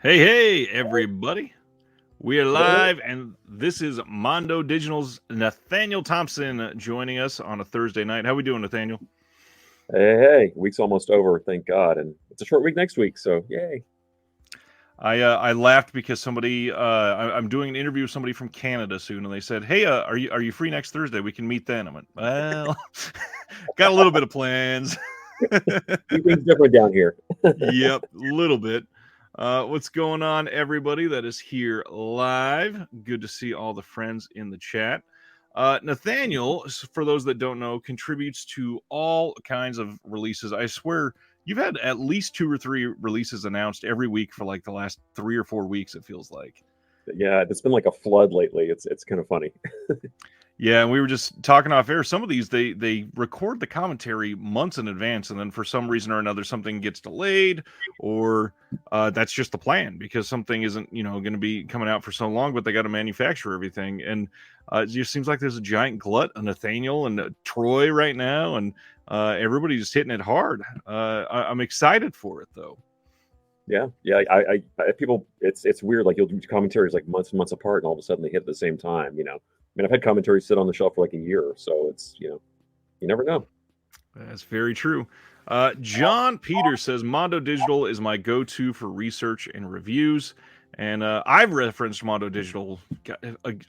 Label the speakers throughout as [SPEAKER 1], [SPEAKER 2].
[SPEAKER 1] Hey, everybody. We are live, and this is Mondo Digital's Nathaniel Thompson joining us on a Thursday night. How we doing, Nathaniel?
[SPEAKER 2] Hey, week's almost over, thank God, and it's a short week next week, so yay.
[SPEAKER 1] I laughed because I'm doing an interview with somebody from Canada soon, and they said, "Hey, are you free next Thursday? We can meet then." I went, "Well, got a little bit of plans."
[SPEAKER 2] Everything's different down here.
[SPEAKER 1] Yep, a little bit. What's going on, everybody that is here live? Good to see all the friends in the chat. Nathaniel, for those that don't know, contributes to all kinds of releases. I swear you've had at least 2 or 3 releases announced every week for like the last 3 or 4 weeks, it feels like.
[SPEAKER 2] Yeah, it's been like a flood lately. It's kind of funny.
[SPEAKER 1] Yeah, and we were just talking off air. Some of these they record the commentary months in advance, and then for some reason or another, something gets delayed, or that's just the plan because something isn't going to be coming out for so long, but they got to manufacture everything, and it just seems like there's a giant glut of Nathaniel and Troy right now, and everybody's just hitting it hard. I'm excited for it though.
[SPEAKER 2] Yeah, I people, it's weird. Like you'll do commentaries like months and months apart, and all of a sudden they hit at the same time. I mean, I've had commentaries sit on the shelf for like a year, so it's you never know.
[SPEAKER 1] That's very true. John Peters says Mondo Digital is my go-to for research and reviews, and I've referenced Mondo Digital.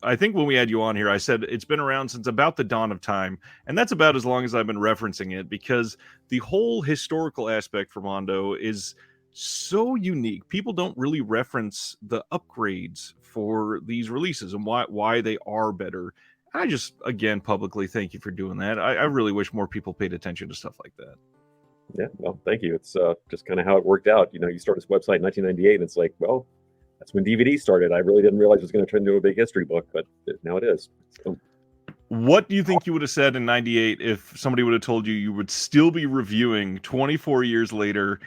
[SPEAKER 1] I think when we had you on here, I said it's been around since about the dawn of time, and that's about as long as I've been referencing it because the whole historical aspect for Mondo is so unique. People don't really reference the upgrades for these releases and why they are better. I just, again, publicly thank you for doing that. I really wish more people paid attention to stuff like that.
[SPEAKER 2] Yeah, well, thank you. It's just kind of how it worked out. You start this website in 1998, and it's like, well, that's when DVD started. I really didn't realize it was going to turn into a big history book, but now it is. So,
[SPEAKER 1] What do you think you would have said in 98 if somebody would have told you would still be reviewing 24 years later,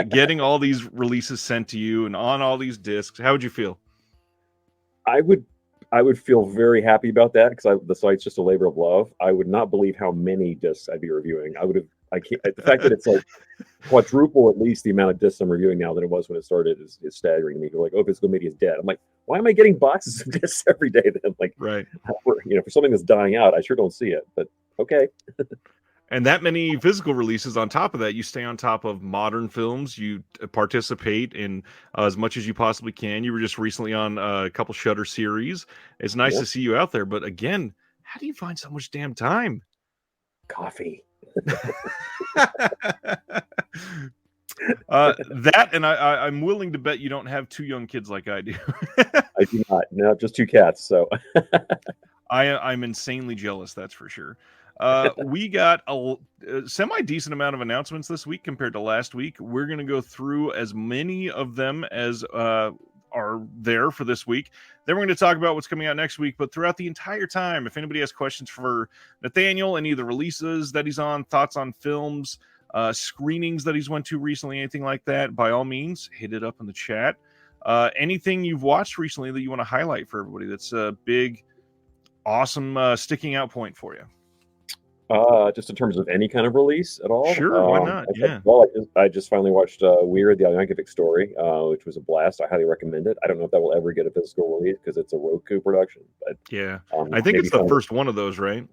[SPEAKER 1] getting all these releases sent to you and on all these discs? How would you feel?
[SPEAKER 2] I would I would feel very happy about that because the site's just a labor of love. I would not believe how many discs I'd be reviewing. I would have. I can't. The fact that it's like quadruple at least the amount of discs I'm reviewing now than it was when it started is staggering to me. They're like, oh, physical media is dead. I'm like, why am I getting boxes of discs every day then? Like,
[SPEAKER 1] Right.
[SPEAKER 2] for something that's dying out, I sure don't see it. But okay.
[SPEAKER 1] And that many physical releases on top of that, you stay on top of modern films. You participate in as much as you possibly can. You were just recently on a couple Shutter series. It's nice
[SPEAKER 2] Yeah.
[SPEAKER 1] to see you out there. But again, how do you find so much damn time?
[SPEAKER 2] Coffee.
[SPEAKER 1] That and I'm willing to bet you don't have 2 young kids like I do.
[SPEAKER 2] I do not. No, just 2 cats. So
[SPEAKER 1] I'm insanely jealous, that's for sure. We got a semi decent amount of announcements this week compared to last week. We're going to go through as many of them as are there for this week. Then we're going to talk about what's coming out next week. But throughout the entire time, if anybody has questions for Nathaniel, any of the releases that he's on, thoughts on films, screenings that he's went to recently, anything like that, by all means, hit it up in the chat. Anything you've watched recently that you want to highlight for everybody that's a big, awesome sticking out point for you?
[SPEAKER 2] just in terms of any kind of release at all.
[SPEAKER 1] Sure, why not? Yeah.
[SPEAKER 2] I just finally watched Weird: The Yankovic Story, which was a blast. I highly recommend it. I don't know if that will ever get a physical release because it's a Roku production, but
[SPEAKER 1] Yeah. I think it's the first one of those, right?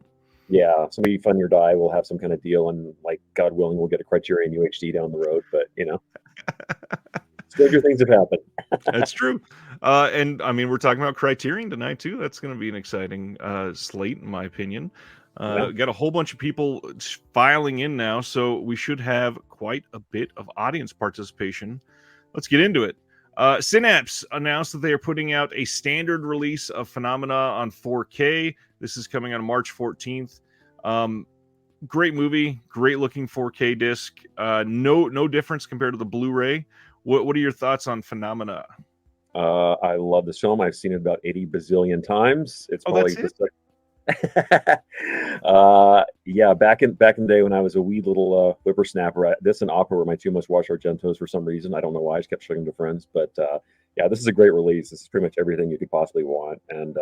[SPEAKER 2] Yeah, so maybe Fun Your Die will have some kind of deal, and like God willing, we'll get a Criterion UHD down the road. But stranger things have happened.
[SPEAKER 1] That's true. And I mean, we're talking about Criterion tonight too. That's going to be an exciting slate, in my opinion. Got a whole bunch of people filing in now, so we should have quite a bit of audience participation. Let's get into it. Synapse announced that they are putting out a standard release of Phenomena on 4K. This is coming on March 14th. Great movie, great looking 4K disc. No difference compared to the Blu-ray. What are your thoughts on Phenomena?
[SPEAKER 2] I love this film. I've seen it about 80 bazillion times. It's probably just like yeah, back in the day when I was a wee little whippersnapper, this and Opera were my 2 most watched Argentos for some reason. I don't know why. I just kept showing them to friends. But yeah, this is a great release. This is pretty much everything you could possibly want. And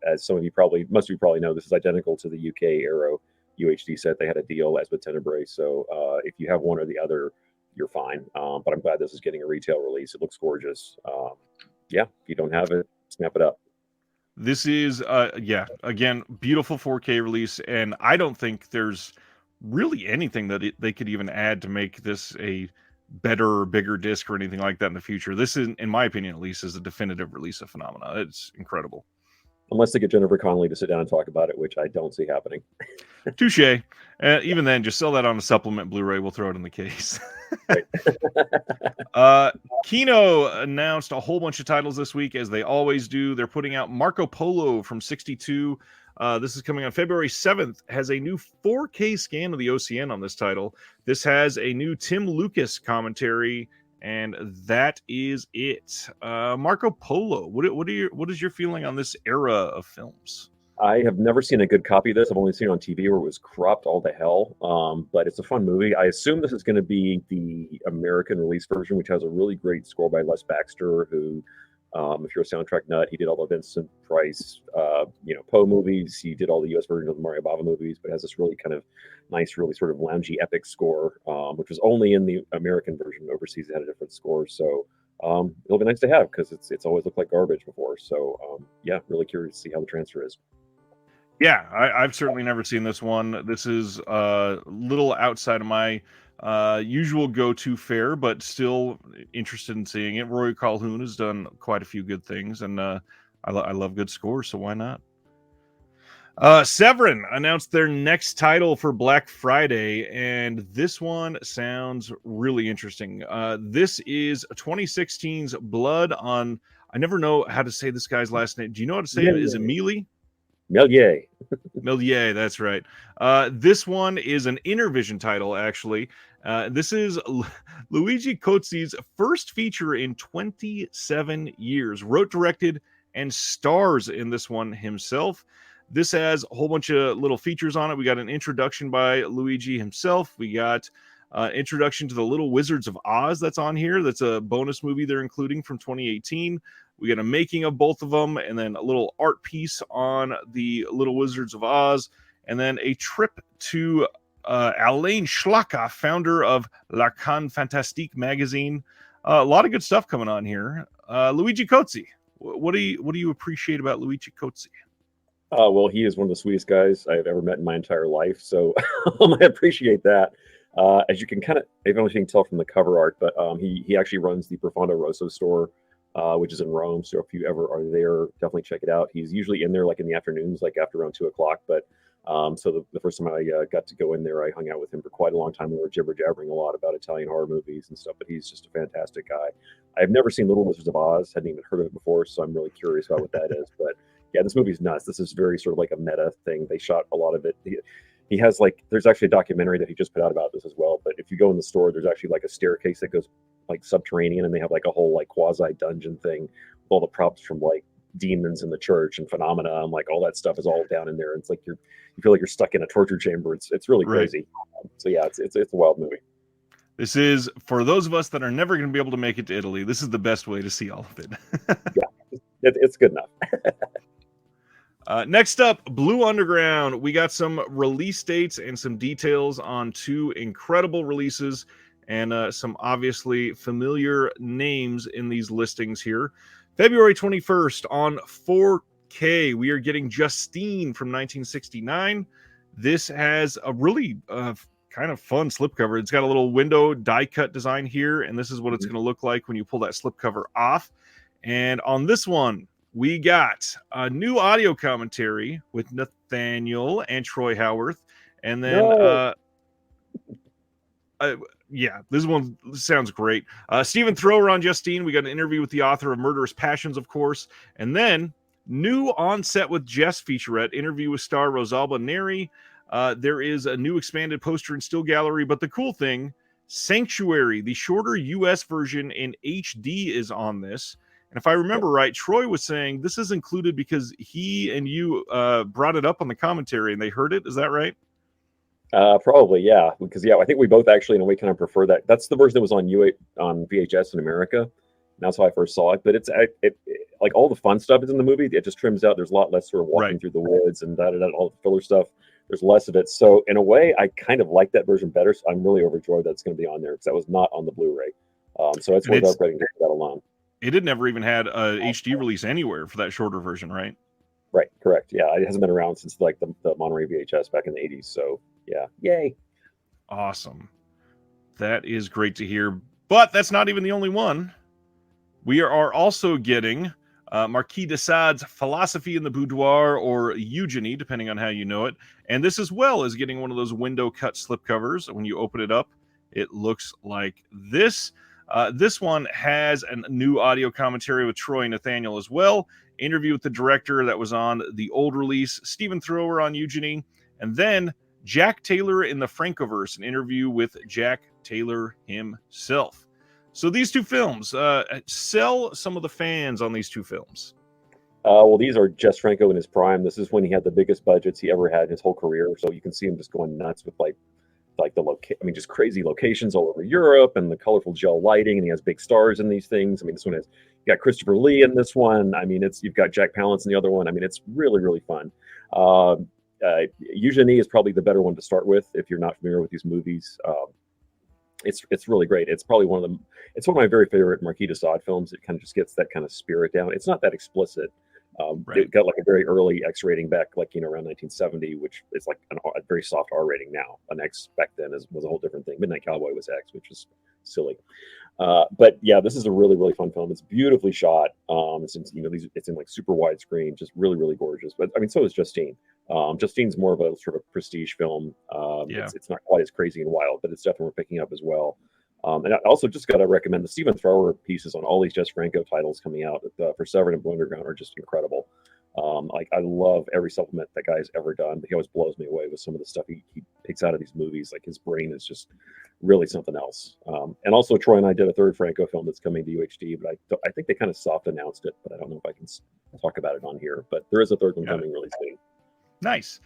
[SPEAKER 2] as most of you probably know, this is identical to the UK Aero UHD set. They had a deal as with Tenebrae. So if you have one or the other, you're fine. But I'm glad this is getting a retail release. It looks gorgeous. Yeah, if you don't have it, snap it up.
[SPEAKER 1] This is, yeah, again, beautiful 4K release, and I don't think there's really anything that they could even add to make this a better or bigger disc or anything like that in the future. This is, in my opinion, at least, is a definitive release of Phenomena. It's incredible.
[SPEAKER 2] Unless they get Jennifer Connelly to sit down and talk about it, which I don't see happening.
[SPEAKER 1] Touche. Even then, just sell that on a supplement Blu-ray. We'll throw it in the case. Kino announced a whole bunch of titles this week, as they always do. They're putting out Marco Polo from 62. This is coming on February 7th. Has a new 4K scan of the OCN on this title. This has a new Tim Lucas commentary, and that is it. Marco Polo, what is your feeling on this era of films?
[SPEAKER 2] I have never seen a good copy of this. I've only seen it on TV where it was cropped all to hell. But it's a fun movie. I assume this is going to be the American release version, which has a really great score by Les Baxter, who, if you're a soundtrack nut, he did all the Vincent Price, Poe movies. He did all the U.S. version of the Mario Bava movies, but has this really kind of nice, really sort of loungy, epic score, which was only in the American version. Overseas, it had a different score. So it'll be nice to have because it's always looked like garbage before. So yeah, really curious to see how the transfer is.
[SPEAKER 1] Yeah, I've certainly never seen this one. This is a little outside of my usual go-to fare, but still interested in seeing it. Roy Calhoun has done quite a few good things, and I love good scores, so why not? Severin announced their next title for Black Friday, and this one sounds really interesting. This is 2016's Blood on... I never know how to say this guy's last name. Do you know how to say it? Is it Mealy?
[SPEAKER 2] Méliès.
[SPEAKER 1] Méliès, that's right. This one is an Intervision title, actually. This is Luigi Cozzi's first feature in 27 years. Wrote, directed, and stars in this one himself. This has a whole bunch of little features on it. We got an introduction by Luigi himself. We got introduction to the Little Wizards of Oz that's on here. That's a bonus movie they're including from 2018. We got a making of both of them, and then a little art piece on the Little Wizards of Oz, and then a trip to Alain Schlacka, founder of La Can Fantastique magazine. A lot of good stuff coming on here. Luigi Cozzi, what do you appreciate about Luigi Cozzi?
[SPEAKER 2] Well, he is one of the sweetest guys I've ever met in my entire life, so I appreciate that. As you can kind of, I don't know if you can tell from the cover art, but he actually runs the Profondo Rosso store, which is in Rome. So if you ever are there, definitely check it out. He's usually in there like in the afternoons, like after around 2 o'clock. But so the first time I got to go in there, I hung out with him for quite a long time. We were jibber jabbering a lot about Italian horror movies and stuff. But he's just a fantastic guy. I've never seen Little Wizards of Oz, hadn't even heard of it before, so I'm really curious about what that is. But yeah, this movie's nuts. This is very sort of like a meta thing. They shot a lot of it. He has like, there's actually a documentary that he just put out about this as well. But if you go in the store, there's actually like a staircase that goes like subterranean, and they have like a whole like quasi dungeon thing with all the props from like demons in the church and phenomena and like all that stuff is all down in there. It's like you feel like you're stuck in a torture chamber. It's really crazy. So yeah, it's a wild movie.
[SPEAKER 1] This is, for those of us that are never going to be able to make it to Italy, this is the best way to see all of it.
[SPEAKER 2] Yeah, it's good enough.
[SPEAKER 1] Next up, Blue Underground. We got some release dates and some details on 2 incredible releases and some obviously familiar names in these listings here. February 21st on 4K, we are getting Justine from 1969. This has a really kind of fun slipcover. It's got a little window die cut design here, and this is what it's going to look like when you pull that slipcover off. And on this one, we got a new audio commentary with Nathaniel and Troy Howarth. And then, yeah, this one sounds great. Stephen Thrower on Justine. We got an interview with the author of Murderous Passions, of course. And then, new On Set with Jess featurette, interview with star Rosalba Neri. There is a new expanded poster and still gallery. But the cool thing, Sanctuary, the shorter US version in HD, is on this. And if I remember right, Troy was saying this is included because he and you brought it up on the commentary and they heard it. Is that right?
[SPEAKER 2] Probably, yeah. Because I think we both actually in a way kind of prefer that. That's the version that was on on VHS in America. And that's how I first saw it. But it's like all the fun stuff is in the movie. It just trims out. There's a lot less sort of walking through the woods and all the filler stuff. there's less of it. So in a way, I kind of like that version better. So I'm really overjoyed that it's going to be on there because that was not on the Blu-ray. So it's
[SPEAKER 1] And
[SPEAKER 2] worth upgrading to that alone.
[SPEAKER 1] it had never even had a HD release anywhere for that shorter version, right?
[SPEAKER 2] Right, correct. Yeah, it hasn't been around since like the Monterey VHS back in the 80s. So yeah, yay.
[SPEAKER 1] Awesome. That is great to hear. But that's not even the only one. We are also getting Marquis de Sade's Philosophy in the Boudoir, or Eugenie, depending on how you know it. And this as well is getting one of those window cut slipcovers. When you open it up, it looks like this. This one has a new audio commentary with Troy Nathaniel as well. Interview with the director that was on the old release. Stephen Thrower on Eugenie. And then Jack Taylor in the Francoverse, an interview with Jack Taylor himself. So these two films, sell some of the fans on these two films.
[SPEAKER 2] Well, these are Jess Franco in his prime. This is when he had the biggest budgets he ever had in his whole career. So you can see him just going nuts with like just crazy locations all over Europe and the colorful gel lighting. And he has big stars in these things. I mean, this one has, you got Christopher Lee in this one. I mean, you've got Jack Palance in the other one. I mean, it's really, really fun. Eugenie is probably the better one to start with if you're not familiar with these movies. It's really great. It's probably one of my very favorite Marquis de Sade films. It kind of just gets that kind of spirit down. It's not that explicit.
[SPEAKER 1] Right.
[SPEAKER 2] It got like a very early X rating back, like around 1970, which is like a very soft R rating now. An X back then was a whole different thing. Midnight Cowboy was X, which is silly. But yeah, this is a really, really fun film. It's beautifully shot. It's in like super widescreen, just really, really gorgeous. But I mean, so is Justine. Justine's more of a sort of prestige film. It's not quite as crazy and wild, but it's definitely picking up as well. And I also just got to recommend the Stephen Thrower pieces on all these Jess Franco titles coming out for Severin and Blue Underground are just incredible. I love every supplement that guy's ever done. He always blows me away with some of the stuff he picks out of these movies. Like his brain is just really something else. And also Troy and I did a third Franco film that's coming to UHD, but I think they kind of soft announced it, but I don't know if I can talk about it on here. But there is a third one coming really soon.
[SPEAKER 1] Nice.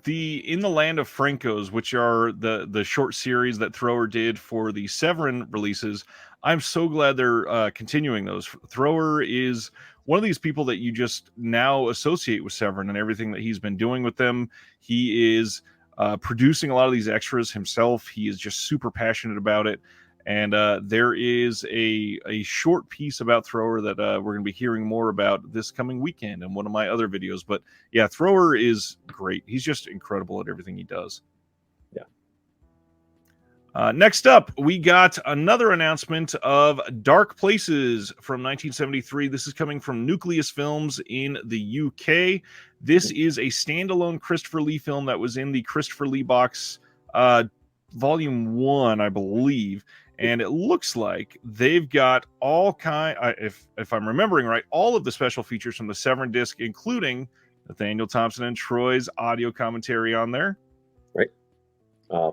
[SPEAKER 1] The In the Land of Francos, which are the short series that Thrower did for the Severin releases, I'm so glad they're continuing those. Thrower is one of these people that you just now associate with Severin and everything that he's been doing with them. He is producing a lot of these extras himself. He is just super passionate about it. And there is a short piece about Thrower that we're going to be hearing more about this coming weekend in one of my other videos. But yeah, Thrower is great. He's just incredible at everything he does.
[SPEAKER 2] Yeah.
[SPEAKER 1] Next up, we got another announcement of Dark Places from 1973. This is coming from Nucleus Films in the UK. This is a standalone Christopher Lee film that was in the Christopher Lee box Volume 1, I believe. And it looks like they've got all if I'm remembering right, all of the special features from the Severin disc, including Nathaniel, Thompson, and Troy's audio commentary on there.
[SPEAKER 2] Right.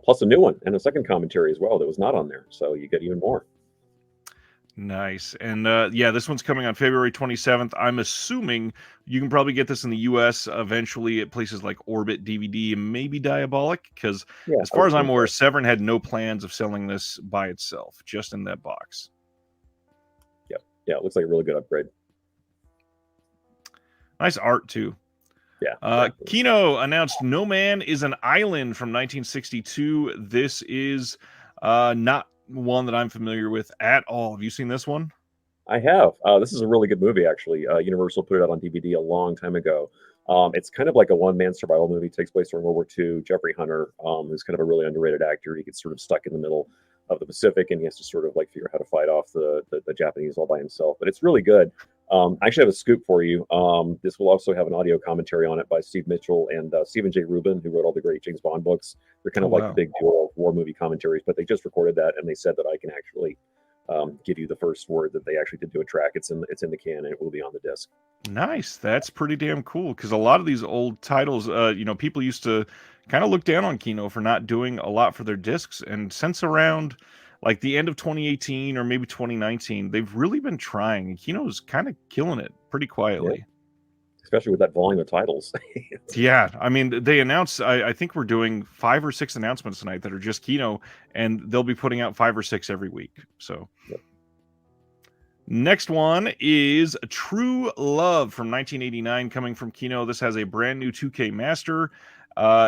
[SPEAKER 2] Plus a new one and a second commentary as well that was not on there. So you get even more.
[SPEAKER 1] Nice. And yeah, this one's coming on February 27th. I'm assuming you can probably get this in the US eventually at places like Orbit DVD and maybe Diabolic, because as far as I'm aware, Severin had no plans of selling this by itself, just in that box.
[SPEAKER 2] Yeah, it looks like a really good upgrade.
[SPEAKER 1] Nice art too.
[SPEAKER 2] Yeah.
[SPEAKER 1] Kino announced No Man is an Island from 1962. This is not one that I'm familiar with at all. Have you seen this one?
[SPEAKER 2] I have. This is a really good movie, actually. Universal put it out on DVD a long time ago. It's kind of like a one-man survival movie. It takes place during World War II. Jeffrey Hunter, who's kind of a really underrated actor, he gets sort of stuck in the middle of the Pacific, and he has to sort of like figure out how to fight off the Japanese all by himself. But it's really good. I actually have a scoop for you. This will also have an audio commentary on it by Steve Mitchell and Stephen J. Rubin, who wrote all the great James Bond books. They're kind of like the big duo of war movie commentaries, but they just recorded that, and they said that I can actually give you the first word that they actually did do a track. It's in the can, and it will be on the disc.
[SPEAKER 1] Nice. That's pretty damn cool, because a lot of these old titles, people used to kind of look down on Kino for not doing a lot for their discs, and since around like the end of 2018 or maybe 2019, they've really been trying. Kino's kind of killing it pretty quietly.
[SPEAKER 2] Yeah. Especially with that volume of titles.
[SPEAKER 1] Yeah, I mean, they announced, I think we're doing 5 or 6 announcements tonight that are just Kino, and they'll be putting out 5 or 6 every week. So, Next one is True Love from 1989 coming from Kino. This has a brand new 2K master.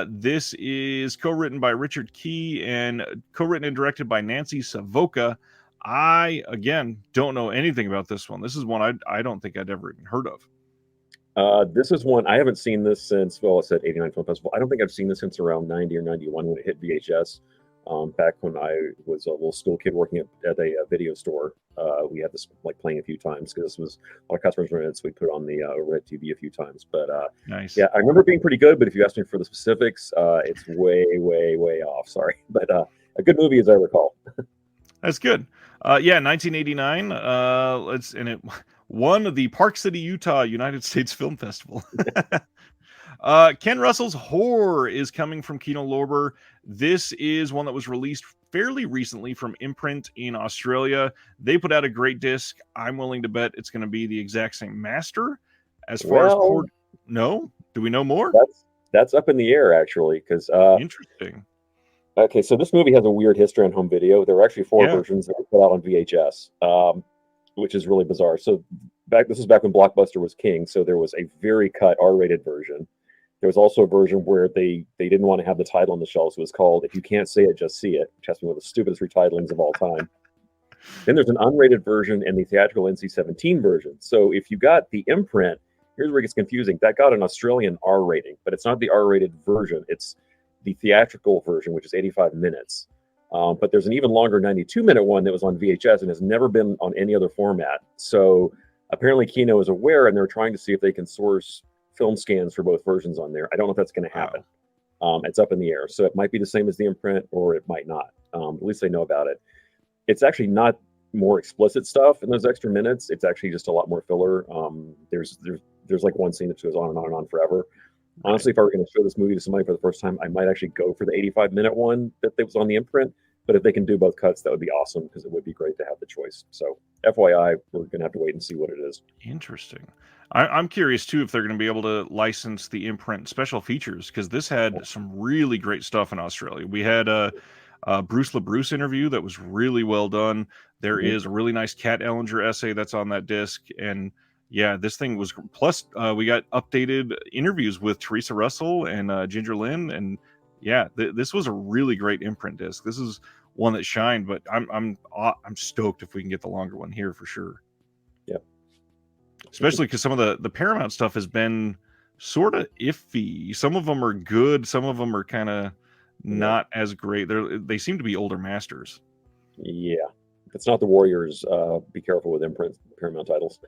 [SPEAKER 1] This is co-written by Richard Key and co-written and directed by Nancy Savoca. I, again, don't know anything about this one. This is one I don't think I'd ever even heard of.
[SPEAKER 2] This is one I haven't seen this since, well, I said 89 Film Festival. I don't think I've seen this since around 90 or 91 when it hit VHS. Back when I was a little school kid working at a video store. We had this like playing a few times because this was a lot of customers rented, so we put it on the overhead TV a few times. But
[SPEAKER 1] nice.
[SPEAKER 2] Yeah, I remember it being pretty good. But if you ask me for the specifics, it's way, way, way off. Sorry, but a good movie as I recall.
[SPEAKER 1] That's good. Yeah, 1989. And it won the Park City, Utah United States Film Festival. Ken Russell's Horror is coming from Kino Lorber. This is one that was released fairly recently from Imprint in Australia. They put out a great disc. I'm willing to bet it's going to be the exact same master. As far as no, do we know more?
[SPEAKER 2] That's up in the air actually, because
[SPEAKER 1] interesting.
[SPEAKER 2] Okay, so this movie has a weird history on home video. There were actually 4 versions that were put out on VHS, which is really bizarre. So this was back when Blockbuster was king, so there was a very cut R-rated version. There was also a version where they didn't want to have the title on the shelf, so it was called "If You Can't Say It, Just See It," which has been one of the stupidest retitlings of all time. Then there's an unrated version and the theatrical NC-17 version. So if you got the imprint, here's where it gets confusing. That got an Australian R rating, but it's not the R-rated version. It's the theatrical version, which is 85 minutes. But there's an even longer 92-minute one that was on VHS and has never been on any other format. So apparently Kino is aware, and they're trying to see if they can source film scans for both versions on there. I don't know if that's going to happen. It's up in the air. So it might be the same as the imprint, or it might not. At least they know about it. It's actually not more explicit stuff in those extra minutes. It's actually just a lot more filler. There's like one scene that goes on and on and on forever. Honestly, if I were going to show this movie to somebody for the first time, I might actually go for the 85-minute one that was on the imprint. But if they can do both cuts, that would be awesome, because it would be great to have the choice. So FYI, we're going to have to wait and see what it is.
[SPEAKER 1] Interesting. I'm curious, too, if they're going to be able to license the imprint special features, because this had some really great stuff in Australia. We had a Bruce LaBruce interview that was really well done. There is a really nice Kat Ellinger essay that's on that disc. And yeah, this thing was, plus we got updated interviews with Teresa Russell and Ginger Lynn. And yeah, this was a really great imprint disc. This is one that shined, but I'm stoked if we can get the longer one here for sure.
[SPEAKER 2] Yep.
[SPEAKER 1] Especially because some of the Paramount stuff has been sort of iffy. Some of them are good. Some of them are kind of not as great. They seem to be older masters.
[SPEAKER 2] Yeah. If it's not the Warriors, be careful with imprint Paramount titles.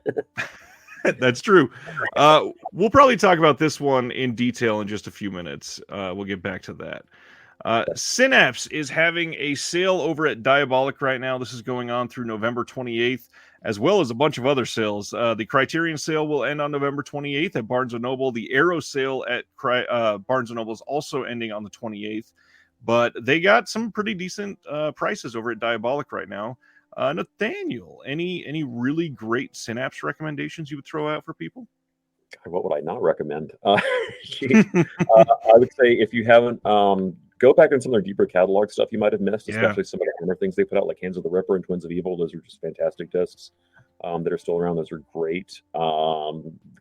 [SPEAKER 1] That's true. We'll probably talk about this one in detail in just a few minutes. We'll get back to that. Synapse is having a sale over at Diabolic right now. This is going on through November 28th, as well as a bunch of other sales. The Criterion sale will end on November 28th at Barnes & Noble. The Arrow sale at Barnes & Noble is also ending on the 28th. But they got some pretty decent prices over at Diabolic right now. Nathaniel, any really great Synapse recommendations you would throw out for people?
[SPEAKER 2] God, what would I not recommend? I would say if you haven't, go back on some of their deeper catalog stuff you might have missed, especially some of the Hammer things they put out, like Hands of the Ripper and Twins of Evil. Those are just fantastic discs that are still around. Those are great.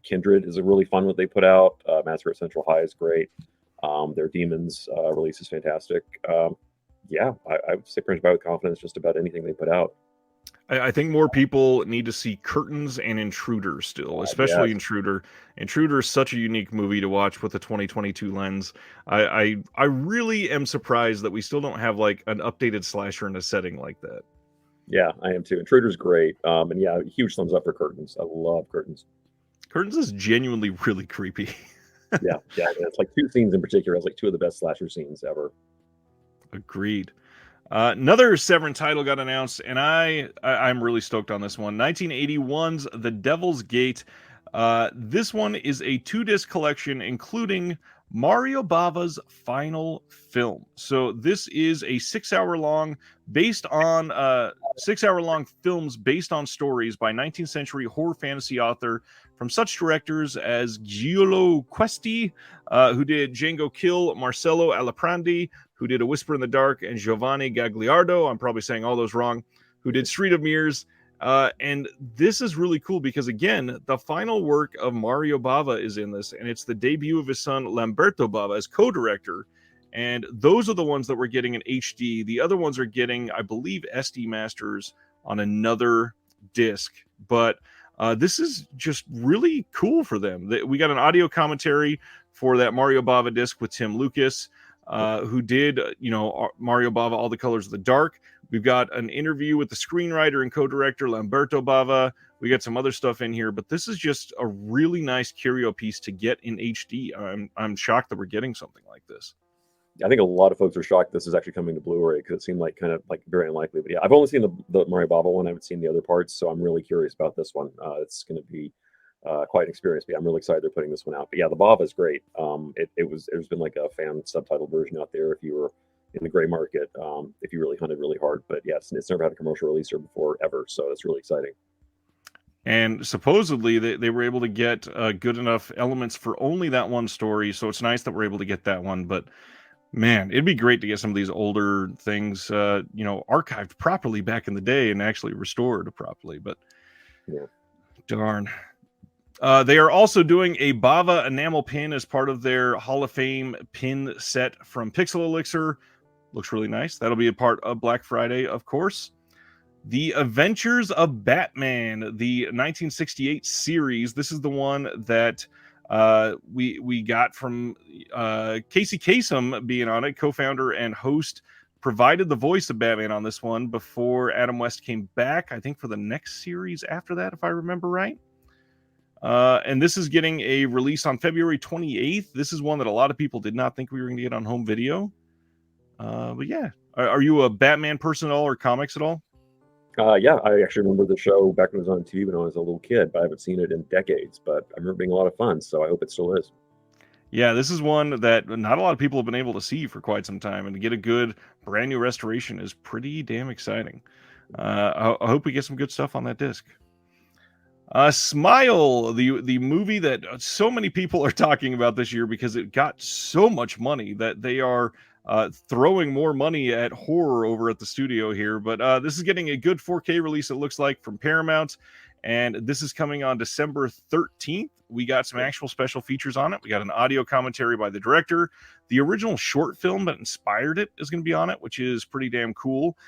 [SPEAKER 2] Kindred is a really fun one they put out. Massacre at Central High is great. Their Demons release is fantastic. Yeah, I would say pretty much with confidence just about anything they put out.
[SPEAKER 1] I think more people need to see Curtains and Intruder still, especially Intruder. Intruder is such a unique movie to watch with a 2022 lens. I really am surprised that we still don't have like an updated slasher in a setting like that.
[SPEAKER 2] Yeah, I am too. Intruder's great. And yeah, huge thumbs up for Curtains. I love Curtains.
[SPEAKER 1] Curtains is genuinely really creepy.
[SPEAKER 2] yeah. It's like 2 scenes in particular. It's like 2 of the best slasher scenes ever.
[SPEAKER 1] Agreed. Another Severin title got announced, and I'm really stoked on this one. 1981's The Devil's Gate. This one is a 2-disc collection, including Mario Bava's final film. So this is a 6-hour-long films based on stories by 19th century horror fantasy author from such directors as Giulio Questi, who did Django Kill, Marcello Aliprandi, who did A Whisper in the Dark, and Giovanni Gagliardo, I'm probably saying all those wrong, who did Street of Mirrors. And this is really cool because, again, the final work of Mario Bava is in this, and it's the debut of his son Lamberto Bava as co-director. And those are the ones that we're getting in HD. The other ones are getting, I believe, SD masters on another disc. But this is just really cool for them. We got an audio commentary for that Mario Bava disc with Tim Lucas, who did, Mario Bava, All the Colors of the Dark. We've got an interview with the screenwriter and co-director Lamberto Bava. We got some other stuff in here, but this is just a really nice curio piece to get in HD. I'm shocked that we're getting something like this.
[SPEAKER 2] I think a lot of folks are shocked this is actually coming to Blu-ray because it seemed like kind of like very unlikely. But yeah, I've only seen the Mario Bava one. I haven't seen the other parts, so I'm really curious about this one. It's going to be quite an experience. But yeah, I'm really excited they're putting this one out. But yeah, the Bava is great. There's been like a fan subtitle version out there if you were in the gray market, if you really hunted really hard. But yes, it's never had a commercial release here before ever, so that's really exciting.
[SPEAKER 1] And supposedly they were able to get good enough elements for only that one story, so it's nice that we're able to get that one. But man, it'd be great to get some of these older things, archived properly back in the day and actually restored properly. But
[SPEAKER 2] yeah,
[SPEAKER 1] darn. They are also doing a Bava enamel pin as part of their Hall of Fame pin set from Pixel Elixir. Looks really nice. That'll be a part of Black Friday, of course. The Adventures of Batman, the 1968 series. This is the one that we got from Casey Kasem being on it, co-founder and host, provided the voice of Batman on this one before Adam West came back, I think, for the next series after that, if I remember right. And this is getting a release on February 28th. This is one that a lot of people did not think we were going to get on home video. But yeah, are you a Batman person at all or comics at all?
[SPEAKER 2] Yeah, I actually remember the show back when it was on TV when I was a little kid, but I haven't seen it in decades. But I remember being a lot of fun, so I hope it still is.
[SPEAKER 1] Yeah, this is one that not a lot of people have been able to see for quite some time, and to get a good brand new restoration is pretty damn exciting. I hope we get some good stuff on that disc. Smile, the movie that so many people are talking about this year because it got so much money that they are throwing more money at horror over at the studio here. But this is getting a good 4K release, it looks like, from Paramount. And this is coming on December 13th. We got some actual special features on it. We got an audio commentary by the director. The original short film that inspired it is going to be on it, which is pretty damn cool.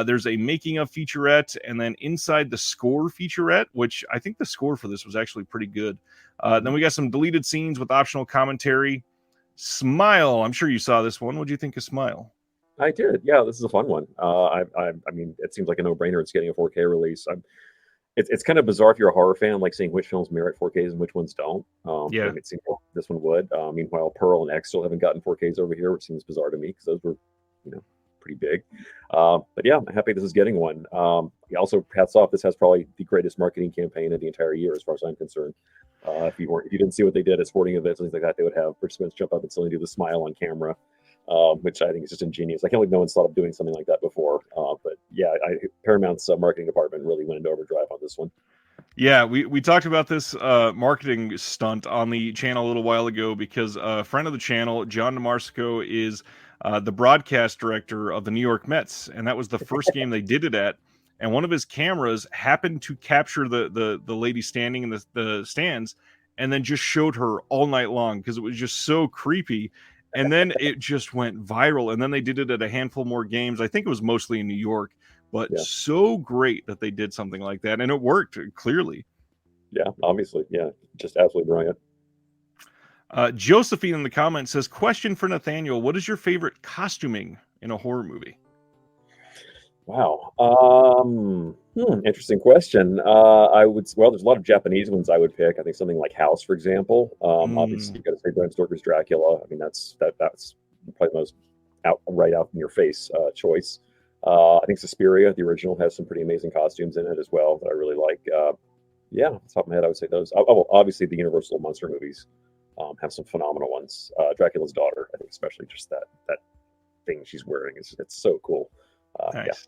[SPEAKER 1] There's a making of featurette, and then inside the score featurette, which I think the score for this was actually pretty good. Then we got some deleted scenes with optional commentary. Smile. I'm sure you saw this one. What do you think of Smile?
[SPEAKER 2] I did. Yeah, this is a fun one. I mean, it seems like a no-brainer. It's getting a 4K release. It's kind of bizarre if you're a horror fan, like seeing which films merit 4Ks and which ones don't.
[SPEAKER 1] Yeah.
[SPEAKER 2] It seems like this one would. Meanwhile, Pearl and X still haven't gotten 4Ks over here, which seems bizarre to me because those were, pretty big. But yeah, I'm happy this is getting one. Also, hats off. This has probably the greatest marketing campaign of the entire year, as far as I'm concerned. If you didn't see what they did at sporting events and things like that, they would have participants jump up and suddenly do the smile on camera. Which I think is just ingenious. I can't believe no one's thought of doing something like that before. But yeah, Paramount's marketing department really went into overdrive on this one.
[SPEAKER 1] Yeah, we talked about this marketing stunt on the channel a little while ago because a friend of the channel, John DeMarsico, is the broadcast director of the New York Mets, and that was the first game they did it at. And one of his cameras happened to capture the lady standing in the stands, and then just showed her all night long because it was just so creepy. And then it just went viral. And then they did it at a handful more games. I think it was mostly in New York, but so great that they did something like that. And it worked, clearly.
[SPEAKER 2] Yeah, obviously. Yeah, just absolutely brilliant.
[SPEAKER 1] Josephine in the comments says, question for Nathaniel. What is your favorite costuming in a horror movie?
[SPEAKER 2] Wow. Interesting question. There's a lot of Japanese ones I would pick. I think something like House, for example. Obviously, you got to say Bram Stoker's Dracula. I mean, that's probably the most out in your face choice. I think Suspiria, the original, has some pretty amazing costumes in it as well that I really like. Off the top of my head, I would say those. Obviously, the Universal monster movies have some phenomenal ones. Dracula's Daughter, I think, especially just that thing she's wearing it's so cool.
[SPEAKER 1] Nice.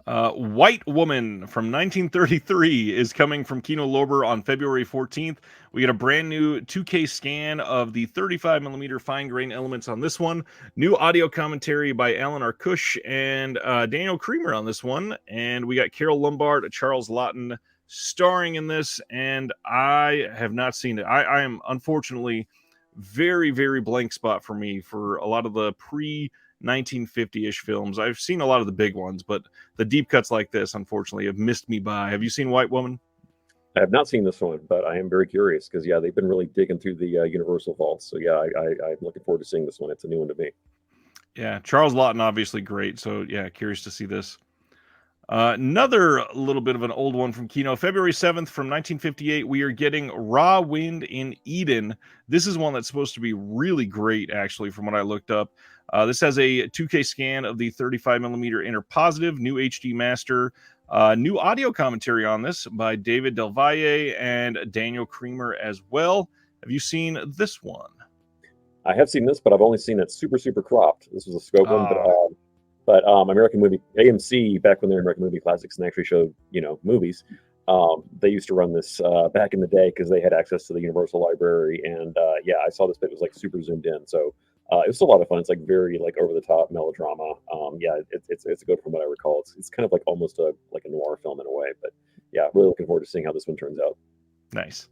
[SPEAKER 1] White Woman from 1933 is coming from Kino Lorber on February 14th. We get a brand new 2K scan of the 35mm fine grain elements on this one. New audio commentary by Alan Arkush and Daniel Creamer on this one. And we got Carol Lombard, Charles Lawton starring in this. And I have not seen it. I am unfortunately very, very blank spot for me for a lot of the pre 1950-ish films. I've seen a lot of the big ones, but the deep cuts like this, unfortunately, have missed me by. Have you seen White Woman?
[SPEAKER 2] I have not seen this one, but I am very curious because they've been really digging through the Universal vaults. So I'm looking forward to seeing this one. It's a new one to me.
[SPEAKER 1] Yeah, Charles Lawton, obviously great. So yeah, curious to see this. Another little bit of an old one from Kino. February 7th from 1958, we are getting Raw Wind in Eden. This is one that's supposed to be really great, actually, from what I looked up. This has a 2K scan of the 35mm inner positive, new HD master, new audio commentary on this by David Del Valle and Daniel Creamer as well. Have you seen this one?
[SPEAKER 2] I have seen this, but I've only seen it super, super cropped. This was a scope one, but American Movie AMC, back when they were American Movie Classics and actually showed movies, they used to run this back in the day because they had access to the Universal Library, and I saw this, but it was like super zoomed in, so it was a lot of fun. It's like very like over the top melodrama. It's good from what I recall. It's kind of like almost a noir film in a way, but yeah, really looking forward to seeing how this one turns out.
[SPEAKER 1] Nice.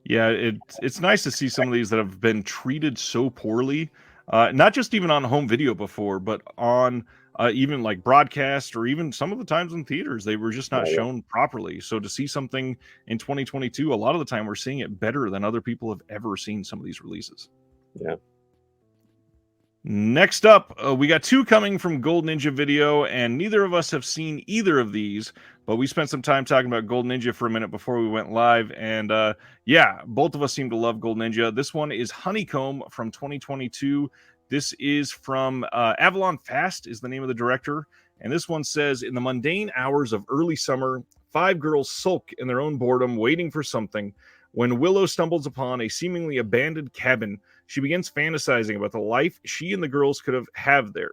[SPEAKER 1] Yeah, it's nice to see some of these that have been treated so poorly, not just even on home video before, but on even like broadcast or even some of the times in theaters, they were just not shown properly. So to see something in 2022, a lot of the time we're seeing it better than other people have ever seen some of these releases.
[SPEAKER 2] Yeah.
[SPEAKER 1] Next up, we got two coming from Gold Ninja Video, and neither of us have seen either of these, but we spent some time talking about Gold Ninja for a minute before we went live, and both of us seem to love Gold Ninja. This one is Honeycomb from 2022. This is from Avalon Fast is the name of the director, and this one says, in the mundane hours of early summer, 5 girls sulk in their own boredom, waiting for something. When Willow stumbles upon a seemingly abandoned cabin, she begins fantasizing about the life she and the girls could have there.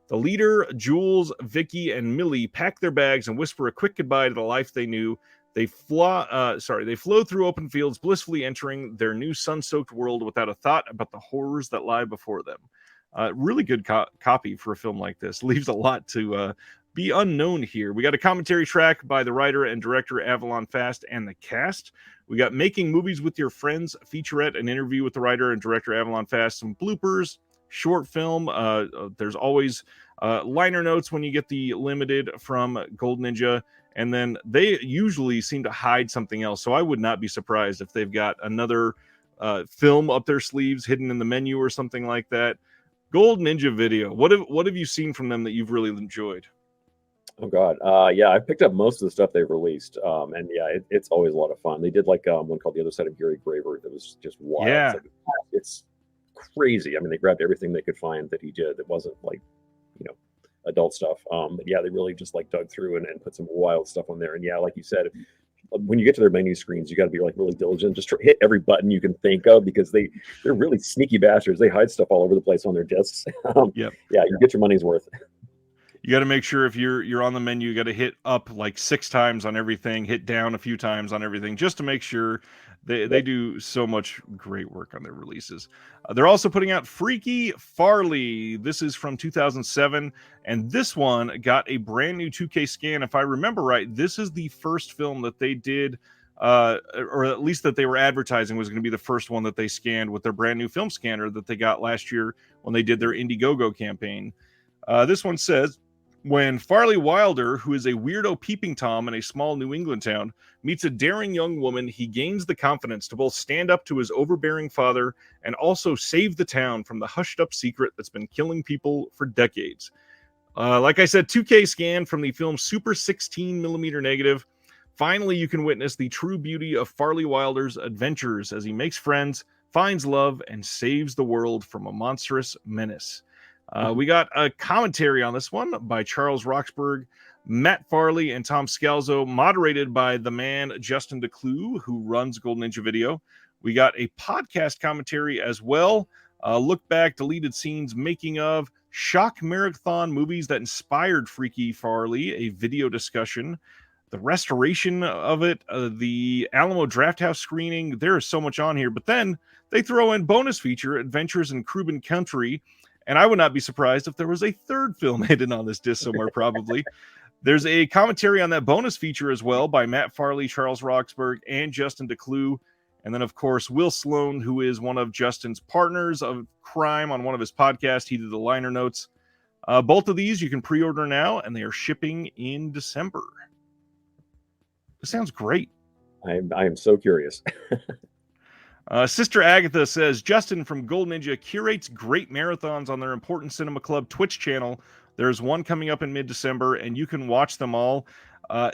[SPEAKER 1] The leader, Jules, Vicky, and Millie pack their bags and whisper a quick goodbye to the life they knew. They flow through open fields, blissfully entering their new sun-soaked world without a thought about the horrors that lie before them. Really good copy for a film like this. Leaves a lot to be unknown here. We got a commentary track by the writer and director Avalon Fast and the cast. We got Making Movies with Your Friends featurette, an interview with the writer and director Avalon Fast, some bloopers, short film. There's always liner notes when you get the limited from Gold Ninja, and then they usually seem to hide something else. So I would not be surprised if they've got another film up their sleeves, hidden in the menu or something like that. Gold Ninja Video. What have you seen from them that you've really enjoyed?
[SPEAKER 2] Oh God, I picked up most of the stuff they've released, it's always a lot of fun. They did like one called The Other Side of Gary Graver that was just wild.
[SPEAKER 1] Yeah,
[SPEAKER 2] it's crazy. I mean, they grabbed everything they could find that he did that wasn't like adult stuff. They really just like dug through and put some wild stuff on there. And like you said, when you get to their menu screens, you got to be like really diligent. Just hit every button you can think of because they're really sneaky bastards. They hide stuff all over the place on their discs. You get your money's worth.
[SPEAKER 1] You got to make sure if you're on the menu, you got to hit up like 6 times on everything, hit down a few times on everything, just to make sure they do so much great work on their releases. They're also putting out Freaky Farley. This is from 2007, and this one got a brand new 2K scan. If I remember right, this is the first film that they did, or at least that they were advertising was going to be the first one that they scanned with their brand new film scanner that they got last year when they did their Indiegogo campaign. This one says, when Farley Wilder, who is a weirdo peeping Tom in a small New England town, meets a daring young woman, he gains the confidence to both stand up to his overbearing father and also save the town from the hushed-up secret that's been killing people for decades. Like I said, 2K scan from the film Super 16mm negative. Finally, you can witness the true beauty of Farley Wilder's adventures as he makes friends, finds love, and saves the world from a monstrous menace. We got a commentary on this one by Charles Roxburgh, Matt Farley, and Tom Scalzo, moderated by the man Justin DeClue, who runs Gold Ninja Video. We got a podcast commentary as well look back, deleted scenes, making of, shock marathon movies that inspired Freaky Farley, a video discussion, the restoration of it, the Alamo Drafthouse screening. There is so much on here, but then they throw in bonus feature, Adventures in Cuban Country, and I would not be surprised if there was a third film hidden on this disc somewhere, probably. There's a commentary on that bonus feature as well by Matt Farley, Charles Roxburgh, and Justin DeClue. And then, of course, Will Sloan, who is one of Justin's partners of crime on one of his podcasts. He did the liner notes. Both of these you can pre-order now, and they are shipping in December. This sounds great.
[SPEAKER 2] I am so curious.
[SPEAKER 1] Sister Agatha says, Justin from Gold Ninja curates great marathons on their Important Cinema Club Twitch channel. There's one coming up in mid-December, and you can watch them all.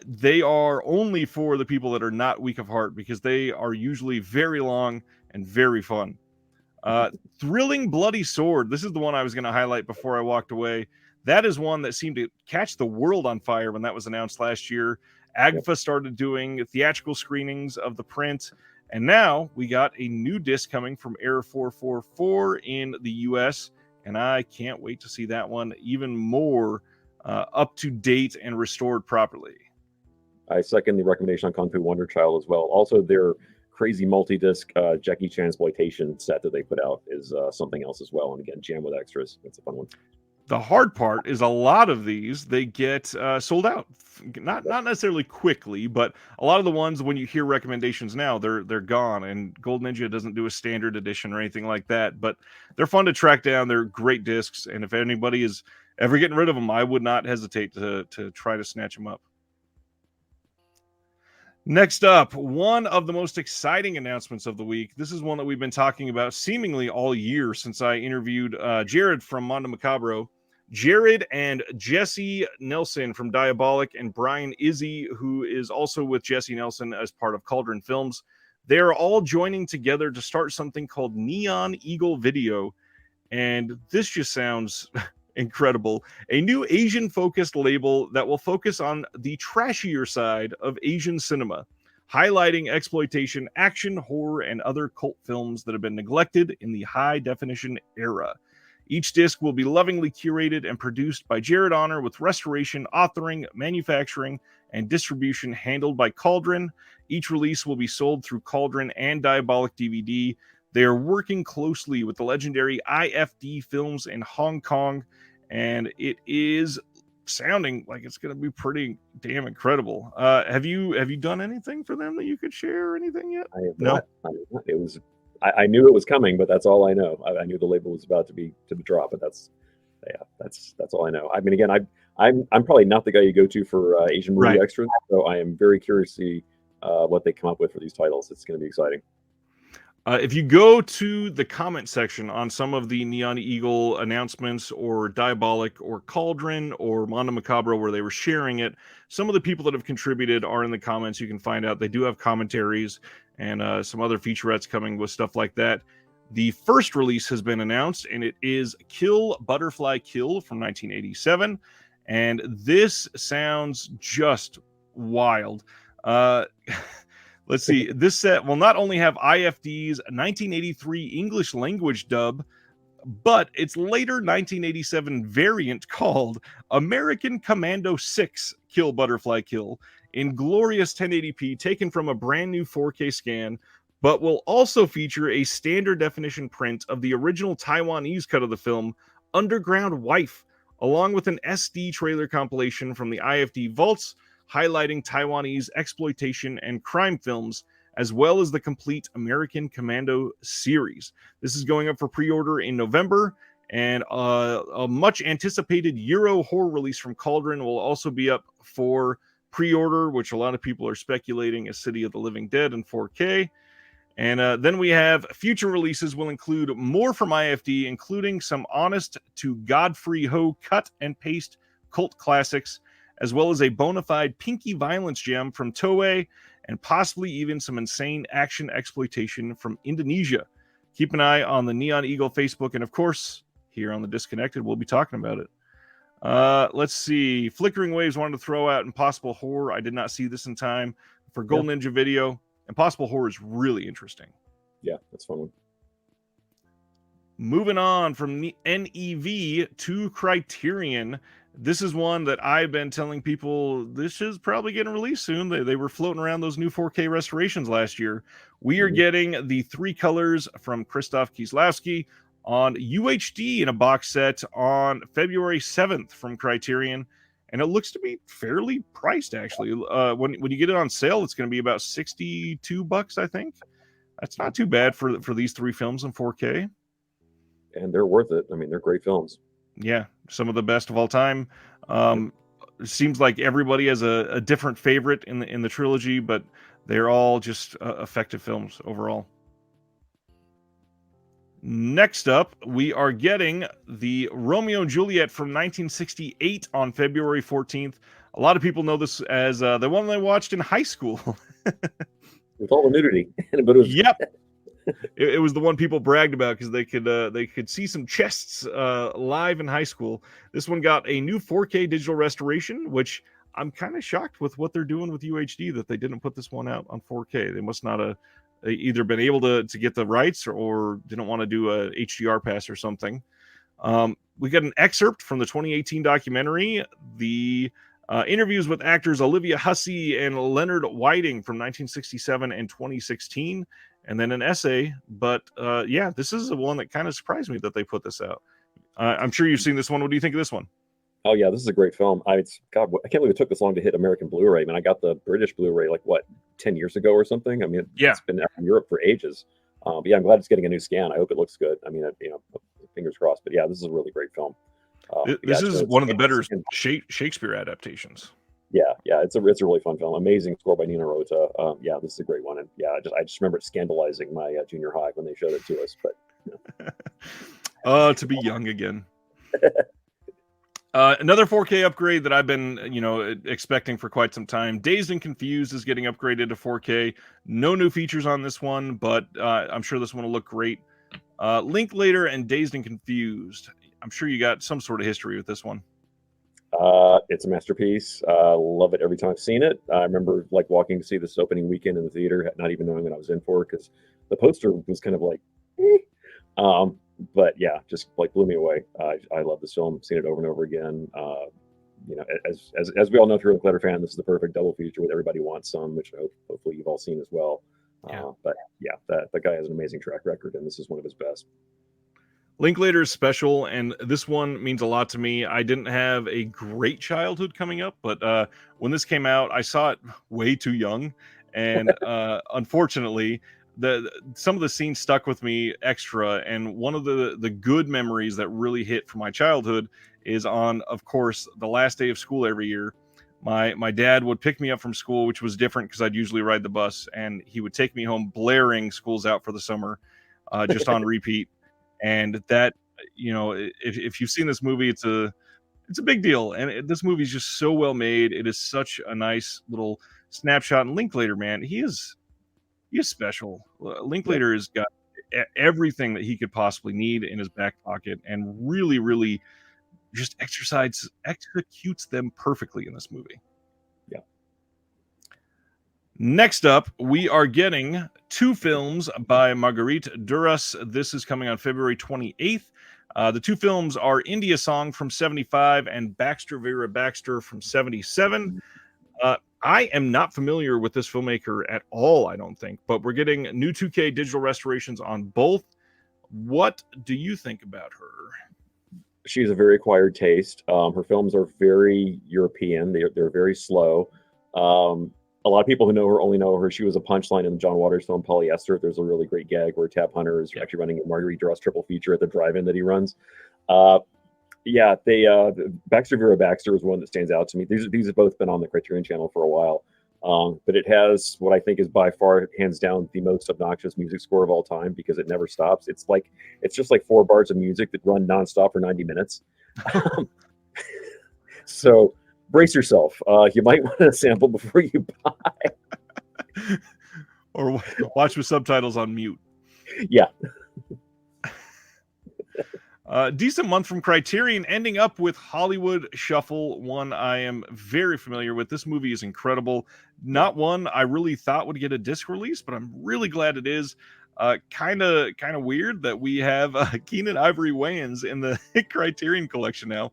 [SPEAKER 1] They are only for the people that are not weak of heart, because they are usually very long and very fun. Thrilling Bloody Sword. This is the one I was going to highlight before I walked away. That is one that seemed to catch the world on fire when that was announced last year. AGFA started doing theatrical screenings of the print, and now we got a new disc coming from Error 444 in the US, and I can't wait to see that one even more up to date and restored properly.
[SPEAKER 2] I second the recommendation on Kung Fu Wonder Child as well. Also, their crazy multi-disc Jackie Chan exploitation set that they put out is something else as well. And again, jam with extras. It's a fun one.
[SPEAKER 1] The hard part is a lot of these, they get sold out. Not necessarily quickly, but a lot of the ones, when you hear recommendations now, they're gone. And Gold Ninja doesn't do a standard edition or anything like that. But they're fun to track down. They're great discs. And if anybody is ever getting rid of them, I would not hesitate to try to snatch them up. Next up, one of the most exciting announcements of the week. This is one that we've been talking about seemingly all year since I interviewed Jared from Mondo Macabro. Jared and Jesse Nelson from Diabolic, and Brian Izzy, who is also with Jesse Nelson as part of Cauldron Films. They're all joining together to start something called Neon Eagle Video. And this just sounds incredible. A new Asian-focused label that will focus on the trashier side of Asian cinema, highlighting exploitation, action, horror, and other cult films that have been neglected in the high-definition era. Each disc will be lovingly curated and produced by Jared Honor, with restoration, authoring, manufacturing, and distribution handled by Cauldron. Each release will be sold through Cauldron and Diabolic DVD. They are working closely with the legendary IFD Films in Hong Kong, and it is sounding like it's going to be pretty damn incredible. Have you done anything for them that you could share or anything yet?
[SPEAKER 2] I have not. It was. I knew it was coming, but that's all I know. I knew the label was about to drop, but that's all I know. I mean, again, I'm probably not the guy you go to for Asian movie extras, so I am very curious to see what they come up with for these titles. It's going to be exciting.
[SPEAKER 1] If you go to the comment section on some of the Neon Eagle announcements, or Diabolic, or Cauldron, or Mondo Macabro, where they were sharing it, some of the people that have contributed are in the comments. You can find out they do have commentaries and some other featurettes coming with stuff like that. The first release has been announced, and it is Kill Butterfly Kill from 1987. And this sounds just wild. Let's see. This set will not only have IFD's 1983 English language dub, but its later 1987 variant called American Commando 6 Kill Butterfly Kill in glorious 1080p, taken from a brand new 4K scan, but will also feature a standard definition print of the original Taiwanese cut of the film, Underground Wife, along with an SD trailer compilation from the IFD vaults, highlighting Taiwanese exploitation and crime films, as well as the complete American Commando series. This is going up for pre-order in November, and a much anticipated Euro horror release from Cauldron will also be up for pre-order, which a lot of people are speculating is City of the Living Dead in 4K. And then we have future releases will include more from IFD, including some honest to Godfrey Ho cut and paste cult classics, as well as a bona fide pinky violence gem from Toei, and possibly even some insane action exploitation from Indonesia. Keep an eye on the Neon Eagle Facebook, and of course, here on the Disconnected, we'll be talking about it. Let's see. Flickering Waves wanted to throw out Impossible Horror. I did not see this in time for Gold Ninja Video. Impossible Horror is really interesting.
[SPEAKER 2] Yeah, that's fun one.
[SPEAKER 1] Moving on from the NEV to Criterion. This is one that I've been telling people this is probably getting released soon. They were floating around those new 4K restorations last year. We are getting the Three Colors from Krzysztof Kieslowski on UHD in a box set on February 7th from Criterion. And it looks to be fairly priced, actually. When you get it on sale, it's going to be about $62, I think. That's not too bad for these three films in 4K.
[SPEAKER 2] And they're worth it. I mean, they're great films.
[SPEAKER 1] Yeah, some of the best of all time. It seems like everybody has a different favorite in the trilogy, but they're all just effective films overall. Next up, we are getting the Romeo and Juliet from 1968 on February 14th. A lot of people know this as the one they watched in high school.
[SPEAKER 2] With all the nudity. But it was...
[SPEAKER 1] Yep. It was the one people bragged about because they could see some chests live in high school. This one got a new 4K digital restoration, which I'm kind of shocked with what they're doing with UHD that they didn't put this one out on 4K. They must not have either been able to get the rights or didn't want to do a HDR pass or something. We got an excerpt from the 2018 documentary, the interviews with actors Olivia Hussey and Leonard Whiting from 1967 and 2016, and then an essay. But yeah, this is the one that kind of surprised me that they put this out. I'm sure you've seen this one. What do you think of this one?
[SPEAKER 2] Oh yeah, this is a great film. God, I can't believe it took this long to hit American Blu-ray. I mean, I got the British Blu-ray 10 years ago or something. I mean, it's been out in Europe for ages. But yeah, I'm glad it's getting a new scan. I hope it looks good. I mean, fingers crossed. But yeah, this is a really great film.
[SPEAKER 1] This is one of the better Shakespeare adaptations.
[SPEAKER 2] Yeah, it's a really fun film. Amazing score by Nina Rota. Yeah, this is a great one. And yeah, I just remember it scandalizing my junior high when they showed it to us. But
[SPEAKER 1] to be young again. Another 4K upgrade that I've been, expecting for quite some time. Dazed and Confused is getting upgraded to 4K. No new features on this one, but I'm sure this one will look great. Linklater and Dazed and Confused. I'm sure you got some sort of history with this one.
[SPEAKER 2] It's a masterpiece. Love it every time I've seen it. I remember walking to see this opening weekend in the theater, not even knowing what I was in for because the poster was kind of but yeah, just blew me away. I love this film. Seen it over and over again. As we all know, if you're a Linklater fan, this is the perfect double feature with Everybody Wants Some, which hopefully you've all seen as well. But yeah, that guy has an amazing track record, and this is one of his best.
[SPEAKER 1] Linklater is special, and this one means a lot to me. I didn't have a great childhood coming up, but when this came out, I saw it way too young, and unfortunately, some of the scenes stuck with me extra. And one of the good memories that really hit from my childhood is on, of course, the last day of school every year. My dad would pick me up from school, which was different because I'd usually ride the bus, and he would take me home blaring "School's Out for the Summer" just on repeat. And that, if you've seen this movie, it's a big deal. And this movie is just so well made. It is such a nice little snapshot. And Linklater, man, he is special. Linklater has got everything that he could possibly need in his back pocket, and really, really just executes them perfectly in this movie.
[SPEAKER 2] Yeah.
[SPEAKER 1] Next up, we are getting two films by Marguerite Duras. This is coming on February 28th. The two films are India Song from 75 and Baxter Vera Baxter from 77. I am not familiar with this filmmaker at all, I don't think, but we're getting new 2K digital restorations on both. What do you think about her?
[SPEAKER 2] She's a very acquired taste. Her films are very European. They're very slow. A lot of people who know her only know her. She was a punchline in the John Waters film Polyester. There's a really great gag where Tab Hunter is actually running a Marguerite Duras triple feature at the drive-in that he runs. Baxter Vera Baxter is one that stands out to me. These have both been on the Criterion channel for a while. But it has what I think is by far, hands down, the most obnoxious music score of all time because it never stops. It's just like 4 bars of music that run nonstop for 90 minutes. So brace yourself. You might want to sample before you buy.
[SPEAKER 1] Or watch with subtitles on mute.
[SPEAKER 2] Yeah.
[SPEAKER 1] Decent month from Criterion, ending up with Hollywood Shuffle, one I am very familiar with. This movie is incredible. Not one I really thought would get a disc release, but I'm really glad it is. Kind of weird that we have Keenan Ivory Wayans in the Criterion Collection now.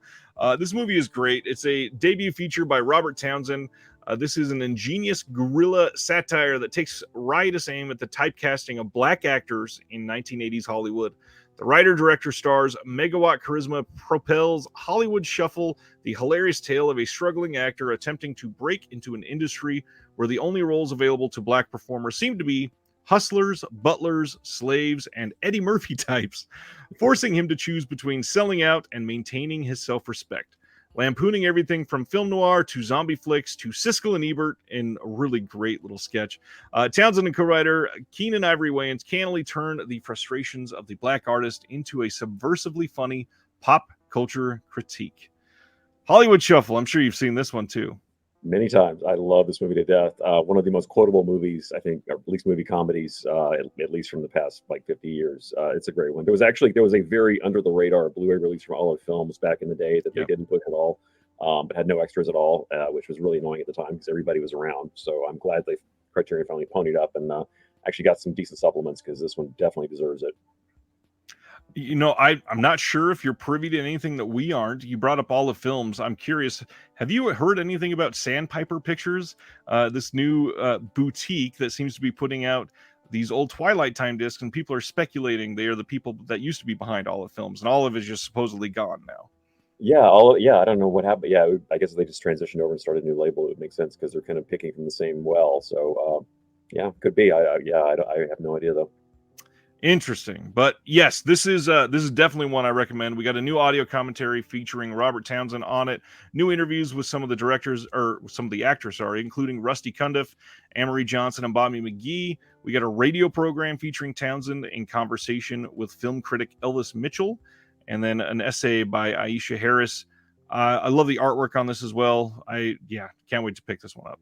[SPEAKER 1] This movie is great. It's a debut feature by Robert Townsend. This is an ingenious guerrilla satire that takes riotous aim at the typecasting of black actors in 1980s Hollywood. The writer-director stars megawatt charisma propels Hollywood Shuffle, the hilarious tale of a struggling actor attempting to break into an industry where the only roles available to black performers seem to be hustlers, butlers, slaves, and Eddie Murphy types, forcing him to choose between selling out and maintaining his self-respect. Lampooning everything from film noir to zombie flicks to Siskel and Ebert in a really great little sketch. Townsend and co-writer Keenan Ivory Wayans cannily turn the frustrations of the black artist into a subversively funny pop culture critique. Hollywood Shuffle, I'm sure you've seen this one too.
[SPEAKER 2] Many times. I love this movie to death. One of the most quotable movies, I think, or at least movie comedies, at least from the past like 50 years. It's a great one. There was a very under the radar Blu-ray release from Olive Films back in the day that they didn't put at all, but had no extras at all, which was really annoying at the time because everybody was around. So I'm glad they Criterion finally ponied up and actually got some decent supplements because this one definitely deserves it.
[SPEAKER 1] You know, I'm not sure if you're privy to anything that we aren't. You brought up Olive Films. I'm curious, have you heard anything about Sandpiper Pictures, this new boutique that seems to be putting out these old Twilight Time discs, and people are speculating they are the people that used to be behind Olive Films, and Olive is just supposedly gone now.
[SPEAKER 2] Yeah, I don't know what happened. Yeah, I guess if they just transitioned over and started a new label, it would make sense because they're kind of picking from the same well. So, yeah, could be. I have no idea though.
[SPEAKER 1] Interesting, but yes, this is definitely one I recommend. We got a new audio commentary featuring Robert Townsend on it, new interviews with some of the directors or some of the actors, including Rusty Cundiff, Amory Johnson, and Bobby McGee. We got a radio program featuring Townsend in conversation with film critic Elvis Mitchell, and then an essay by Aisha Harris. I love the artwork on this as well. Can't wait to pick this one up.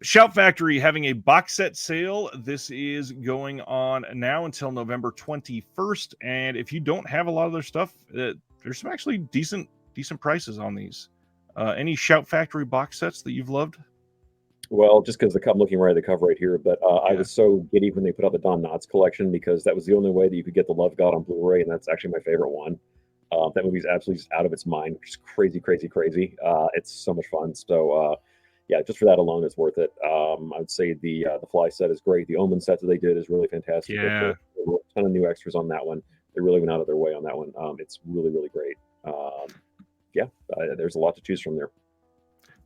[SPEAKER 1] Shout Factory having a box set sale. This is going on now until November 21st. And if you don't have a lot of their stuff, there's some actually decent prices on these. Any Shout Factory box sets that you've loved?
[SPEAKER 2] Well, just because I'm looking right at the cover right here, but I was so giddy when they put out the Don Knotts collection because that was the only way that you could get the Love God on Blu-ray, and that's actually my favorite one. That movie's absolutely just out of its mind, which is crazy. It's so much fun. So, yeah, just for that alone, it's worth it. I would say the Fly set is great. The Omen set that they did is really fantastic.
[SPEAKER 1] Yeah,
[SPEAKER 2] there were a ton of new extras on that one. They really went out of their way on that one. It's really great. There's a lot to choose from there.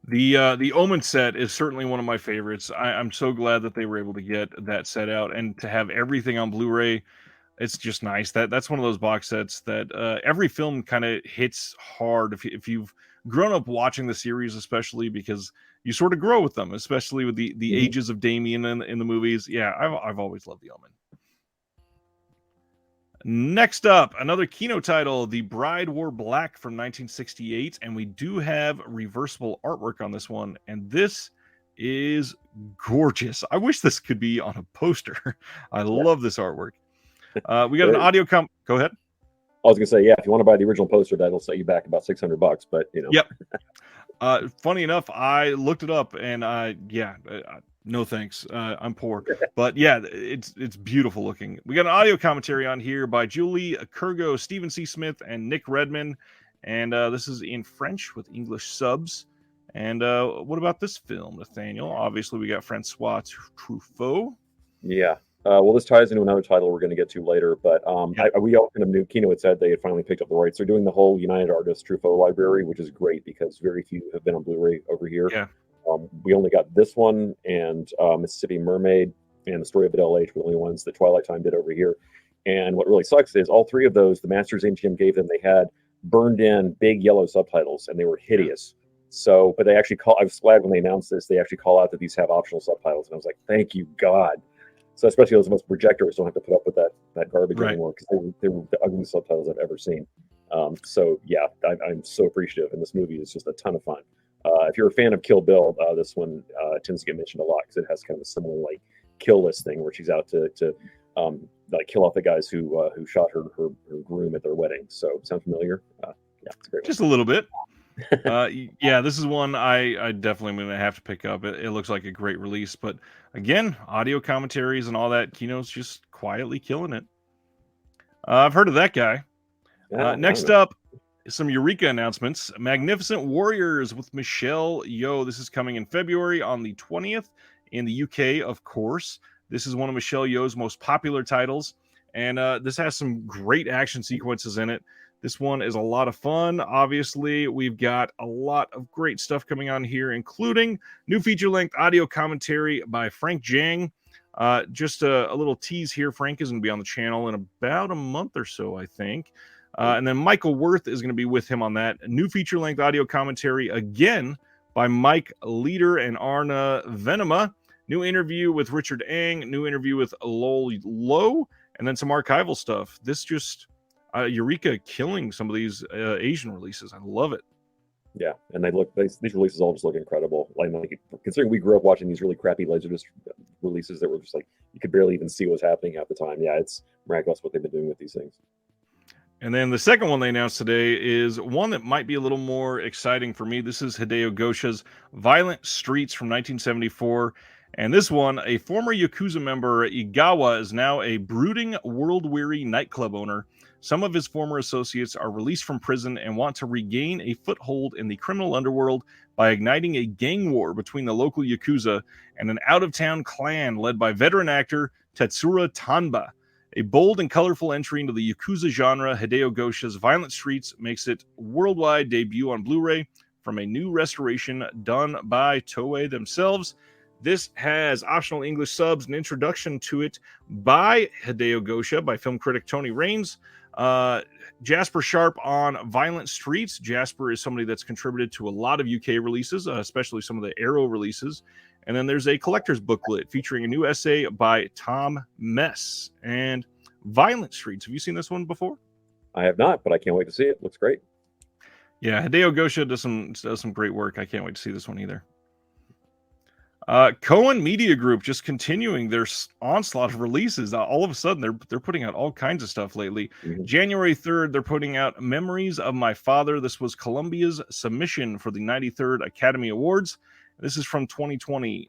[SPEAKER 1] The Omen set is certainly one of my favorites. I'm so glad that they were able to get that set out and to have everything on Blu-ray. It's just nice. That's one of those box sets that every film kind of hits hard if you've grown up watching the series, especially because you sort of grow with them, especially with the ages of Damien in the movies. Yeah, I've always loved The Omen. Next up, another Kino title, The Bride Wore Black from 1968, and we do have reversible artwork on this one, and this is gorgeous. I wish this could be on a poster. I love this artwork. We got an audio Go ahead.
[SPEAKER 2] I was gonna say, yeah, if you want to buy the original poster, that'll set you back about $600, but you know.
[SPEAKER 1] Yep. Funny enough, I looked it up, and no thanks. I'm poor, but yeah, it's beautiful looking. We got an audio commentary on here by Julie Kurgo, Stephen C. Smith, and Nick Redman, and this is in French with English subs. And what about this film, Nathaniel? Obviously, we got Francois Truffaut.
[SPEAKER 2] Yeah. Well, this ties into another title we're going to get to later, but we all kind of knew. Kino had said they had finally picked up the rights. They're doing the whole United Artists Truffaut library, which is great because very few have been on Blu-ray over here.
[SPEAKER 1] Yeah.
[SPEAKER 2] We only got this one and Mississippi Mermaid and The Story of Adele H were the only ones that Twilight Time did over here. And what really sucks is all three of those, the Masters MGM gave them, they had burned in big yellow subtitles, and they were hideous. So, but they actually I was glad when they announced this, they actually call out that these have optional subtitles. And I was like, thank you, God. So especially those most projectors don't have to put up with that garbage anymore because they were the ugliest subtitles I've ever seen. So yeah, I'm so appreciative, and this movie is just a ton of fun. If you're a fan of Kill Bill, this one tends to get mentioned a lot because it has kind of a similar like kill list thing where she's out to like kill off the guys who shot her groom at their wedding. So sound familiar? Yeah, it's great.
[SPEAKER 1] Just a little bit. Yeah, this is one I definitely am going to have to pick up. It looks like a great release, but again, audio commentaries and all that, Kino's just quietly killing it. I've heard of that guy.
[SPEAKER 2] Yeah, I don't
[SPEAKER 1] Next
[SPEAKER 2] know.
[SPEAKER 1] up, some Eureka announcements. Magnificent Warriors with Michelle Yeoh. This is coming in February on the 20th in the UK, of course. This is one of Michelle Yeoh's most popular titles, and this has some great action sequences in it. This one is a lot of fun. Obviously, we've got a lot of great stuff coming on here, including new feature-length audio commentary by Frank Jang. Just a little tease here. Frank is going to be on the channel in about a month or so, I think. And then Michael Worth is going to be with him on that. New feature-length audio commentary again by Mike Leader and Arna Venema. New interview with Richard Ang. New interview with Lol Low. And then some archival stuff. This just Eureka killing some of these Asian releases. I love it.
[SPEAKER 2] Yeah, and these releases all just look incredible. Like considering we grew up watching these really crappy Laserdisc releases that were just like you could barely even see what's happening half the time. Yeah, it's miraculous what they've been doing with these things.
[SPEAKER 1] And then the second one they announced today is one that might be a little more exciting for me. This is Hideo Gosha's Violent Streets from 1974. And this one, a former Yakuza member, Igawa, is now a brooding, world-weary nightclub owner. Some of his former associates are released from prison and want to regain a foothold in the criminal underworld by igniting a gang war between the local Yakuza and an out-of-town clan led by veteran actor Tetsura Tanba. A bold and colorful entry into the Yakuza genre, Hideo Gosha's Violent Streets makes its worldwide debut on Blu-ray from a new restoration done by Toei themselves. This has optional English subs and introduction to it by Hideo Gosha, by film critic Tony Raines. Jasper Sharp on Violent Streets. Jasper is somebody that's contributed to a lot of UK releases, especially some of the Arrow releases. And then there's a collector's booklet featuring a new essay by Tom Mess and Violent Streets. Have you seen this one before?
[SPEAKER 2] I have not, but I can't wait to see it. Looks great.
[SPEAKER 1] Yeah, Hideo Gosha does some great work. I can't wait to see this one either. Cohen Media Group just continuing their onslaught of releases. All of a sudden, they're putting out all kinds of stuff lately. Mm-hmm. January 3rd, they're putting out Memories of My Father. This was Columbia's submission for the 93rd Academy Awards. This is from 2020.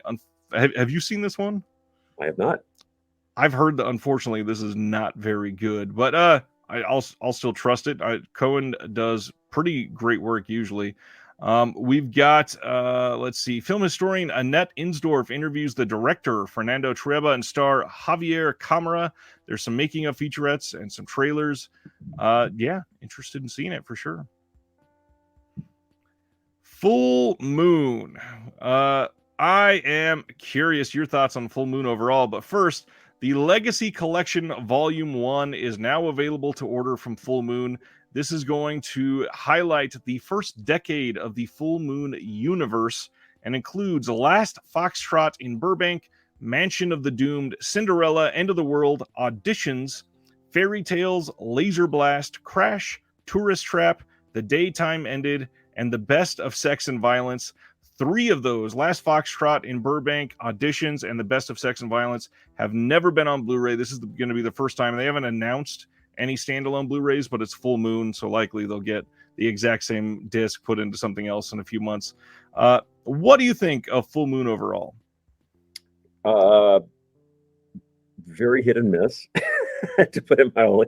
[SPEAKER 1] Have you seen this one?
[SPEAKER 2] I have not.
[SPEAKER 1] I've heard that unfortunately this is not very good, but I'll still trust it. Cohen does pretty great work usually. We've got, let's see, film historian Annette Insdorf interviews the director, Fernando Trueba, and star Javier Camara. There's some making of featurettes and some trailers. Yeah, interested in seeing it for sure. Full Moon. I am curious your thoughts on Full Moon overall, but first, the Legacy Collection Volume 1 is now available to order from Full Moon. This is going to highlight the first decade of the Full Moon universe and includes Last Foxtrot in Burbank, Mansion of the Doomed, Cinderella, End of the World, Auditions, Fairy Tales, Laser Blast, Crash, Tourist Trap, The Daytime Ended, and The Best of Sex and Violence. 3 of those, Last Foxtrot in Burbank, Auditions, and The Best of Sex and Violence, have never been on Blu-ray. This is going to be the first time. They haven't announced any standalone Blu-rays, but it's Full Moon, so likely they'll get the exact same disc put into something else in a few months. What do you think of Full Moon overall?
[SPEAKER 2] Very hit and miss, to put it mildly.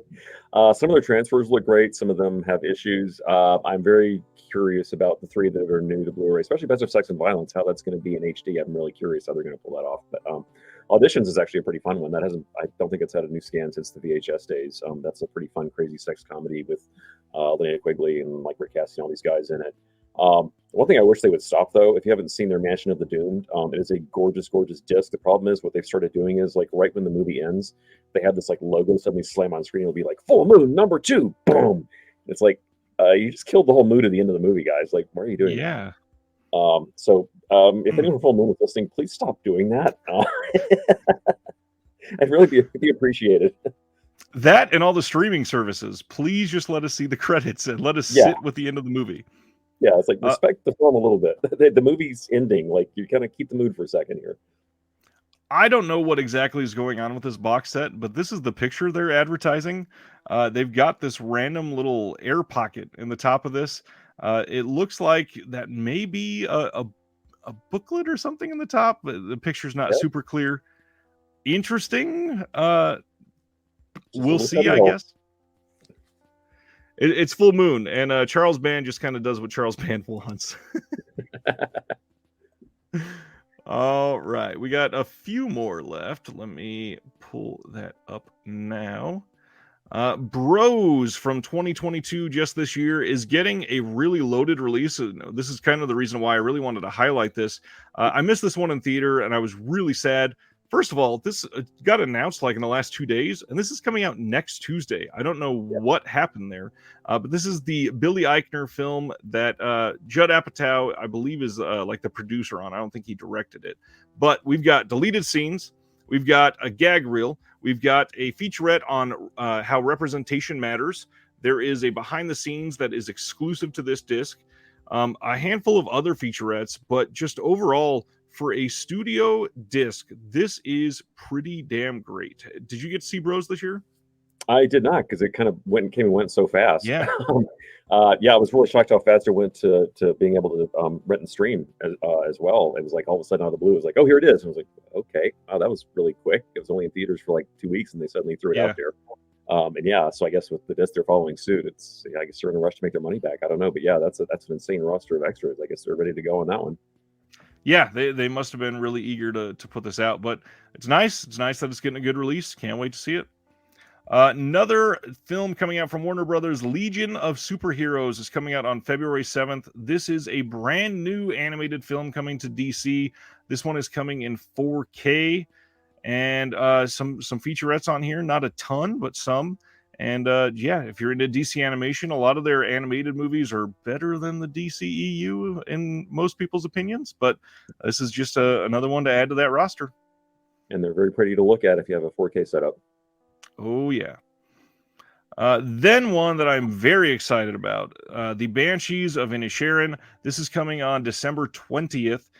[SPEAKER 2] Some of their transfers look great. Some of them have issues. I'm very curious about the 3 that are new to Blu-ray, especially Best of Sex and Violence, how that's going to be in HD. I'm really curious how they're going to pull that off. But Auditions is actually a pretty fun one. I don't think it's had a new scan since the VHS days. That's a pretty fun, crazy sex comedy with Linnea Quigley and like Rick Astley and all these guys in it. One thing I wish they would stop, though, if you haven't seen their Mansion of the Doomed, it is a gorgeous, gorgeous disc. The problem is what they've started doing is like right when the movie ends, they have this like logo suddenly slam on screen. It'll be like Full Moon number 2, boom. It's like you just killed the whole mood at the end of the movie, guys. Like, why are you doing
[SPEAKER 1] that?
[SPEAKER 2] If anyone from Full Moon is listening, please stop doing that. I'd really be appreciated.
[SPEAKER 1] That and all the streaming services. Please just let us see the credits and let us sit with the end of the movie.
[SPEAKER 2] Yeah, it's like respect the film a little bit. The movie's ending. Like, you kind of keep the mood for a second here.
[SPEAKER 1] I don't know what exactly is going on with this box set, but this is the picture they're advertising. They've got this random little air pocket in the top of this. It looks like that may be a booklet or something in the top, but the picture's not super clear. Interesting. We'll see, I guess. It's full moon, and Charles Band just kind of does what Charles Band wants. All right, we got a few more left. Let me pull that up now. Bros from 2022, just this year, is getting a really loaded release. This is kind of the reason why I really wanted to highlight this. I missed this one in theater, and I was really sad. First of all, this got announced like in the last 2 days, and this is coming out next Tuesday. I don't know what happened there, but this is the Billy Eichner film that Judd Apatow, I believe, is like the producer on. I don't think he directed it. But we've got deleted scenes. We've got a gag reel. We've got a featurette on how representation matters. There is a behind the scenes that is exclusive to this disc. A handful of other featurettes, but just overall, for a studio disc, this is pretty damn great. Did you get to see Bros this year?
[SPEAKER 2] I did not, because it kind of came and went so fast.
[SPEAKER 1] Yeah.
[SPEAKER 2] I was really shocked how fast it went to being able to rent and stream as well. It was like all of a sudden out of the blue, it was like, oh, here it is. And I was like, okay, wow, that was really quick. It was only in theaters for like 2 weeks, and they suddenly threw it out there. So I guess with the disc, they're following suit. I guess they're in a rush to make their money back. I don't know, but yeah, that's an insane roster of extras. I guess they're ready to go on that one.
[SPEAKER 1] Yeah, they must have been really eager to put this out, but it's nice. It's nice that it's getting a good release. Can't wait to see it. Another film coming out from Warner Brothers, Legion of Superheroes, is coming out on February 7th. This is a brand new animated film coming to DC. This one is coming in 4K, and some featurettes on here. Not a ton, but some. And if you're into DC animation, a lot of their animated movies are better than the DCEU in most people's opinions. But this is just another one to add to that roster.
[SPEAKER 2] And they're very pretty to look at if you have a 4K setup.
[SPEAKER 1] Oh, yeah. Then one that I'm very excited about, The Banshees of Inisherin. This is coming on December 20th.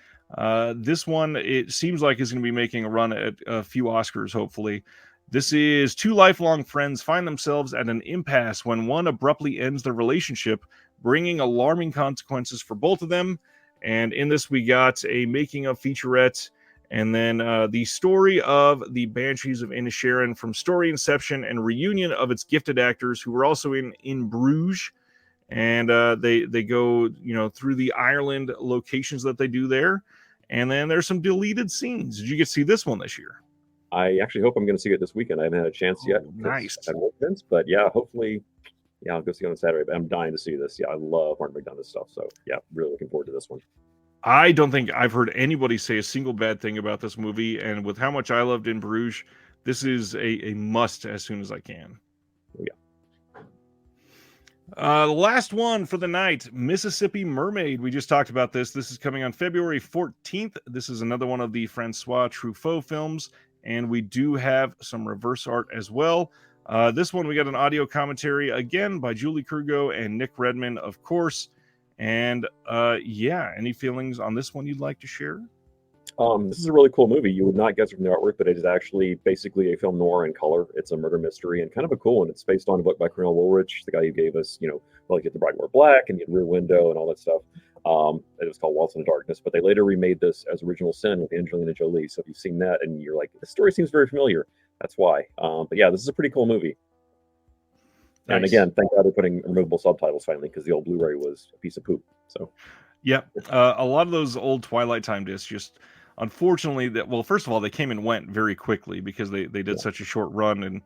[SPEAKER 1] This one, it seems like, is going to be making a run at a few Oscars, hopefully. This is two lifelong friends find themselves at an impasse when one abruptly ends their relationship, bringing alarming consequences for both of them. And in this, we got a making of featurette, and then the story of the Banshees of Inisherin, from story inception and reunion of its gifted actors who were also in Bruges. And they go through the Ireland locations that they do there. And then there's some deleted scenes. Did you get to see this one this year?
[SPEAKER 2] I actually hope I'm going to see it this weekend. I haven't had a chance yet.
[SPEAKER 1] Nice.
[SPEAKER 2] But yeah, hopefully, I'll go see it on Saturday. But I'm dying to see this. Yeah, I love Martin McDonough's stuff. So yeah, really looking forward to this one.
[SPEAKER 1] I don't think I've heard anybody say a single bad thing about this movie. And with how much I loved In Bruges, this is a must as soon as I can.
[SPEAKER 2] Yeah.
[SPEAKER 1] The last one for the night, Mississippi Mermaid. We just talked about this. This is coming on February 14th. This is another one of the Francois Truffaut films. And we do have some reverse art as well. This one, we got an audio commentary, again, by Julie Krugo and Nick Redman, of course. And any feelings on this one you'd like to share?
[SPEAKER 2] This is a really cool movie. You would not guess it from the artwork, but it is actually basically a film noir in color. It's a murder mystery and kind of a cool one. It's based on a book by Cornell Woolrich, the guy who gave us, you get The Bride Wore Black and you get Rear Window and all that stuff. It was called Waltz in the Darkness, but they later remade this as Original Sin with Angelina Jolie. So if you've seen that and you're like, the story seems very familiar, that's why. But yeah, this is a pretty cool movie. Nice. And again, thank God they're putting removable subtitles finally, because the old Blu-ray was a piece of poop. So,
[SPEAKER 1] yeah, a lot of those old Twilight Time discs just, unfortunately, first of all, they came and went very quickly because they did such a short run. And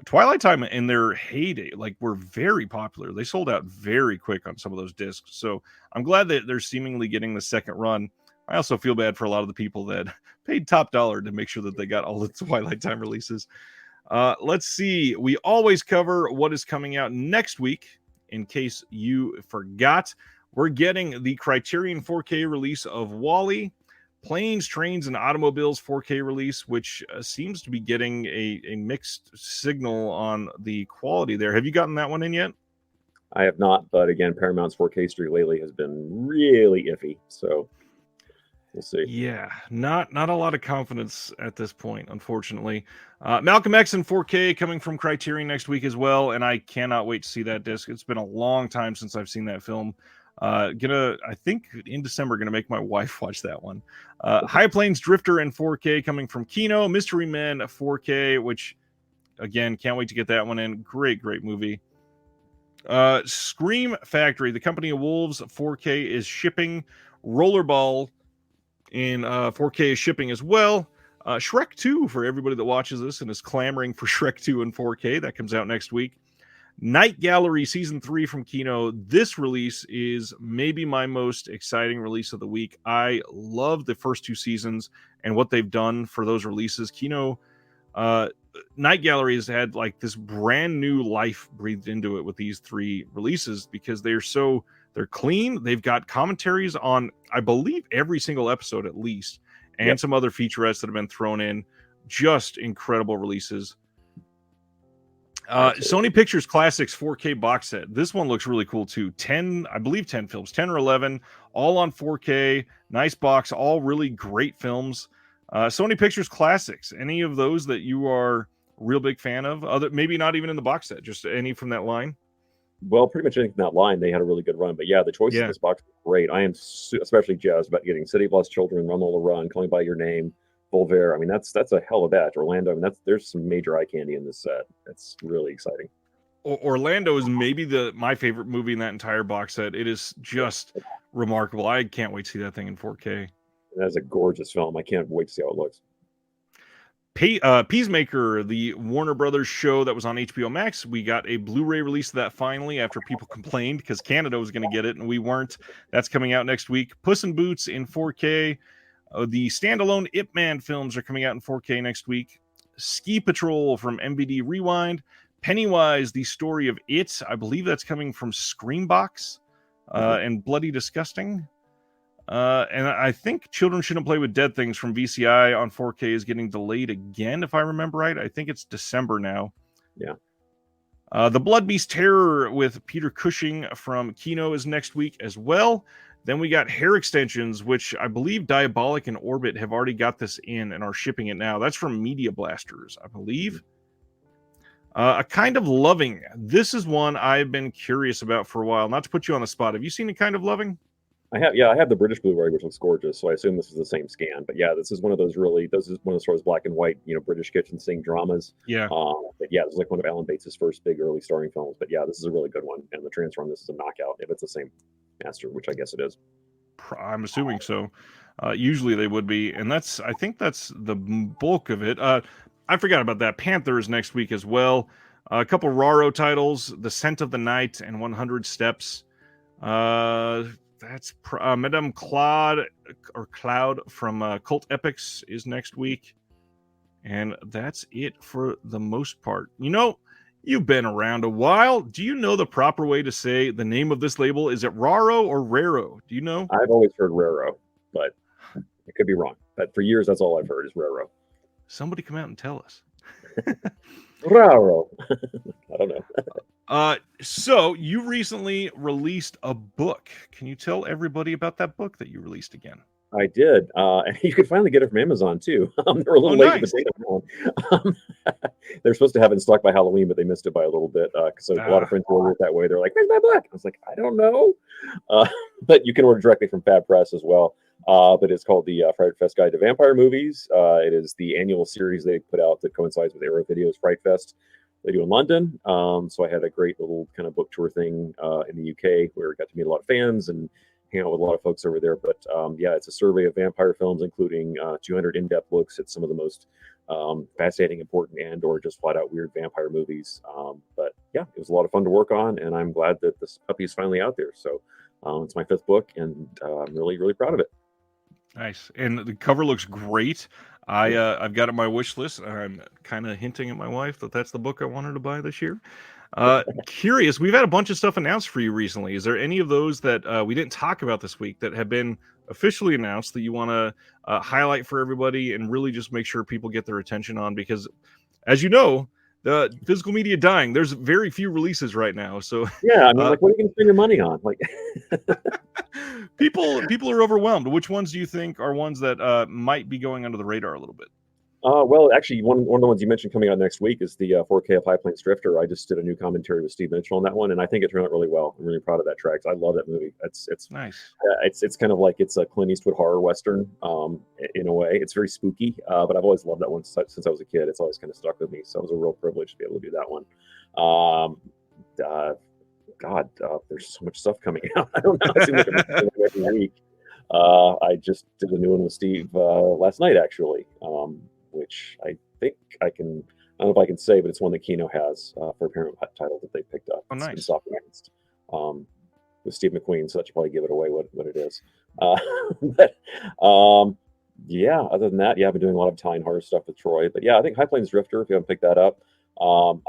[SPEAKER 1] Twilight Time in their heyday, were very popular. They sold out very quick on some of those discs. So I'm glad that they're seemingly getting the second run. I also feel bad for a lot of the people that paid top dollar to make sure that they got all the Twilight Time releases. Let's see. We always cover what is coming out next week. In case you forgot, we're getting the Criterion 4K release of WALL-E, Planes, Trains, and Automobiles 4K release, which seems to be getting a mixed signal on the quality there. Have you gotten that one in yet?
[SPEAKER 2] I have not, but again, Paramount's 4K streak lately has been really iffy, so we'll see.
[SPEAKER 1] Yeah, not a lot of confidence at this point, unfortunately. Malcolm X in 4K coming from Criterion next week as well, and I cannot wait to see that disc. It's been a long time since I've seen that film. I think in December, gonna make my wife watch that one. High Plains Drifter in 4K coming from Kino. Mystery Men 4K, which again, can't wait to get that one in. Great movie. Scream Factory, the Company of Wolves 4K is shipping. Rollerball in 4K is shipping as well. Shrek 2 for everybody that watches this and is clamoring for Shrek 2 in 4K. That comes out next week. Night Gallery Season 3 from Kino. This release is maybe my most exciting release of the week. I love the first 2 seasons and what they've done for those releases. Kino, Night Gallery has had like this brand new life breathed into it with these 3 releases because they're clean. They've got commentaries on, I believe, every single episode at least, and some other featurettes that have been thrown in. Just incredible releases. Sony Pictures Classics 4K box set. This one looks really cool too. 10 films, 10 or 11, all on 4K. Nice box, all really great films. Sony Pictures Classics. Any of those that you are a real big fan of? Other, maybe not even in the box set, just any from that line?
[SPEAKER 2] Well, pretty much anything from that line, they had a really good run. But yeah, the choices in this box are great. I am especially jazzed about getting City of Lost Children, Run Lola Run, Call Me By Your Name, Volver. I mean, that's a hell of a batch. Orlando. I mean, there's some major eye candy in this set. That's really exciting.
[SPEAKER 1] Orlando is maybe my favorite movie in that entire box set. It is just remarkable. I can't wait to see that thing in 4K.
[SPEAKER 2] That's a gorgeous film. I can't wait to see how it looks.
[SPEAKER 1] Peacemaker, the Warner Brothers show that was on HBO Max. We got a Blu-ray release of that finally after people complained because Canada was going to get it and we weren't. That's coming out next week. Puss in Boots in 4K. The standalone Ip Man films are coming out in 4K next week. Ski Patrol from MVD Rewind. Pennywise, the story of It. I believe that's coming from Screambox. And Bloody Disgusting. And I think Children Shouldn't Play with Dead Things from VCI on 4K is getting delayed again, if I remember right. I think it's December now.
[SPEAKER 2] Yeah.
[SPEAKER 1] The Blood Beast Terror with Peter Cushing from Kino is next week as well. Then we got Hair Extensions, which I believe Diabolic and Orbit have already got this in and are shipping it now. That's from Media Blasters, I believe. A Kind of Loving. This is one I've been curious about for a while. Not to put you on the spot. Have you seen A Kind of Loving?
[SPEAKER 2] I have the British Blu-ray, which looks gorgeous. So I assume this is the same scan. But yeah, this is one of those black and white, British kitchen sink dramas.
[SPEAKER 1] Yeah.
[SPEAKER 2] But yeah, this is like one of Alan Bates' first big early starring films. But yeah, this is a really good one. And the transfer on this is a knockout if it's the same master, which I guess it is.
[SPEAKER 1] I'm assuming so. Usually they would be. And I think that's the bulk of it. I forgot about that. Panther is next week as well. A couple Raro titles, The Scent of the Night and 100 Steps. That's Madame Cloud from Cult Epics is next week. And that's it for the most part. You've been around a while. Do you know the proper way to say the name of this label? Is it Raro or Raro? Do you know?
[SPEAKER 2] I've always heard Raro, but I could be wrong. But for years, that's all I've heard is Raro.
[SPEAKER 1] Somebody come out and tell us.
[SPEAKER 2] Raro. I don't know.
[SPEAKER 1] So you recently released a book. Can you tell everybody about that book that you released again?
[SPEAKER 2] I did. And you could finally get it from Amazon too. They were a little late with the date on that one. They're supposed to have it in stock by Halloween, but they missed it by a little bit. So a lot of friends ordered it that way. They're like, "Where's my book?" I was like, "I don't know." But you can order directly from Fab Press as well. But it's called the Fright Fest Guide to Vampire Movies. It is the annual series they put out that coincides with Arrow Video's Fright Fest they do in London. So I had a great little kind of book tour thing in the UK where I got to meet a lot of fans and hang out with a lot of folks over there. But yeah, it's a survey of vampire films, including 200 in-depth looks at some of the most fascinating, important, and or just flat out weird vampire movies. But yeah, it was a lot of fun to work on, and I'm glad that this puppy is finally out there. So it's my 5th book, and I'm really, really proud of it.
[SPEAKER 1] Nice. And the cover looks great. I've got it on my wish list. I'm kind of hinting at my wife that that's the book I want her to buy this year. Curious, we've had a bunch of stuff announced for you recently. Is there any of those that we didn't talk about this week that have been officially announced that you want to highlight for everybody and really just make sure people get their attention on? Because, as you know, the physical media dying. There's very few releases right now. So
[SPEAKER 2] yeah, I mean, like, what are you going to spend your money on? Like,
[SPEAKER 1] people are overwhelmed. Which ones do you think are ones that might be going under the radar a little bit?
[SPEAKER 2] Well, actually, one of the ones you mentioned coming out next week is the 4K of High Plains Drifter. I just did a new commentary with Steve Mitchell on that one, and I think it turned out really well. I'm really proud of that track. I love that movie.
[SPEAKER 1] Nice.
[SPEAKER 2] It's kind of like it's a Clint Eastwood horror western, in a way. It's very spooky, but I've always loved that one since I was a kid. It's always kind of stuck with me, so it was a real privilege to be able to do that one. Um, God, there's so much stuff coming out. I don't know. It seems like I'm doing it every week. I just did a new one with Steve last night, actually, which I think I can. I don't know if I can say, but it's one that Kino has for a parent title that they picked up.
[SPEAKER 1] Oh,
[SPEAKER 2] It's been
[SPEAKER 1] nice.
[SPEAKER 2] soft announced with Steve McQueen, so that should probably give it away what it is. Uh, but yeah, other than that, yeah, I've been doing a lot of Italian horror stuff with Troy. But yeah, I think High Plains Drifter, if you haven't picked that up. I'm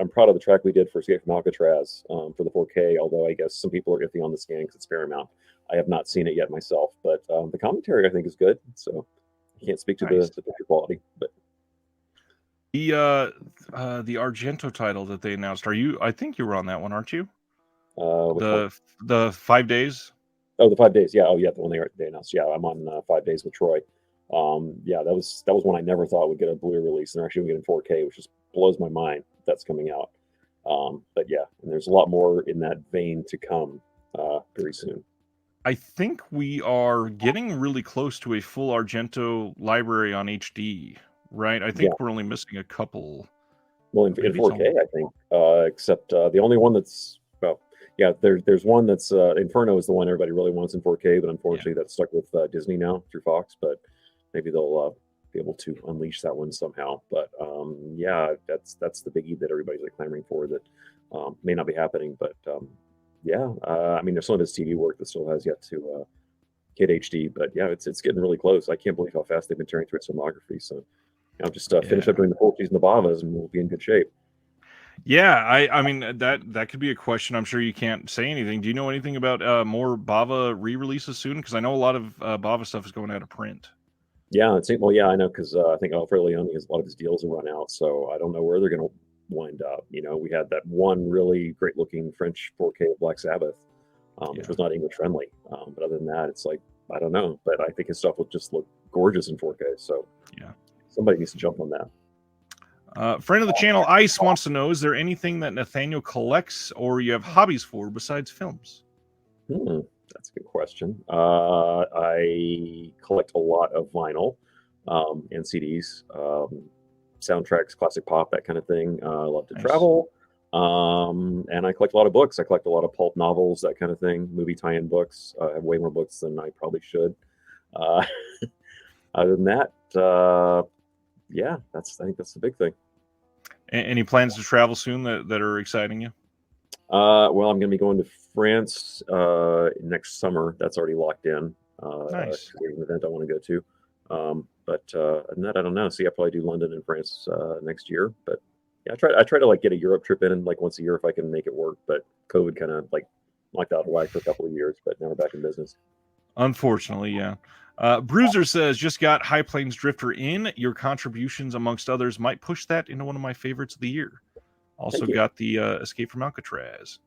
[SPEAKER 2] proud of the track we did for Escape from Alcatraz for the 4K, although I guess some people are iffy on the scan because it's Paramount. I have not seen it yet myself, but the commentary I think is good. So I can't speak to
[SPEAKER 1] Nice.
[SPEAKER 2] the picture quality, but
[SPEAKER 1] The Argento title that they announced. I think you were on that one, aren't you?
[SPEAKER 2] which one?
[SPEAKER 1] The 5 days.
[SPEAKER 2] Oh, the 5 days. Yeah. Oh, yeah. The one they announced. Yeah, I'm on 5 days with Troy. Yeah, that was one I never thought would get a Blu-ray release, and they're actually going to get in 4K, which just blows my mind that's coming out. But yeah, and there's a lot more in that vein to come very soon.
[SPEAKER 1] I think we are getting really close to a full Argento library on HD, right? I
[SPEAKER 2] Yeah.
[SPEAKER 1] think we're only missing a couple.
[SPEAKER 2] Well, in
[SPEAKER 1] Maybe it's
[SPEAKER 2] 4K, I think. Except the only one that's well, yeah, there's one that's Inferno is the one everybody really wants in 4K, but unfortunately that's stuck with Disney now through Fox. But maybe they'll be able to unleash that one somehow. But yeah, that's the biggie that everybody's like clamoring for that may not be happening. But yeah, I mean, there's some of his TV work that still has yet to hit HD. But yeah, it's getting really close. I can't believe how fast they've been turning through its filmography. So just finish up doing the Fulcis and the Bavas, and we'll be in good shape.
[SPEAKER 1] Yeah, I mean that could be a question. I'm sure you can't say anything. Do you know anything about more Bava re-releases soon? Because I know a lot of Bava stuff is going out of print.
[SPEAKER 2] Yeah, well, yeah, I know because I think Alfredo Leone has a lot of his deals will run out, so I don't know where they're going to wind up. We had that one really great looking French 4K of Black Sabbath, which was not English friendly. But other than that, it's like I don't know. But I think his stuff will just look gorgeous in 4K. So
[SPEAKER 1] Yeah.
[SPEAKER 2] somebody needs to jump on that.
[SPEAKER 1] Friend of the channel, Ice wants to know: is there anything that Nathaniel collects or you have hobbies for besides films?
[SPEAKER 2] That's a good question. I collect a lot of vinyl and CDs, soundtracks, classic pop, that kind of thing. I love to
[SPEAKER 1] Nice.
[SPEAKER 2] travel. And I collect a lot of books. I collect a lot of pulp novels, that kind of thing, movie tie-in books. I have way more books than I probably should. Other than that, yeah, I think that's the big thing.
[SPEAKER 1] Any plans to travel soon that are exciting you?
[SPEAKER 2] Well, I'm going to be going to France next summer. That's already locked in.
[SPEAKER 1] Nice.
[SPEAKER 2] There's an event I want to go to. But other than that, I don't know. See, I'll probably do London and France next year. But yeah, I try to like get a Europe trip in like once a year if I can make it work. But COVID kind of like knocked out of whack for a couple of years. But now we're back in business.
[SPEAKER 1] Unfortunately, yeah. Bruiser says, just got High Plains Drifter in. Your contributions, amongst others, might push that into one of my favorites of the year. Also got the Escape from Alcatraz.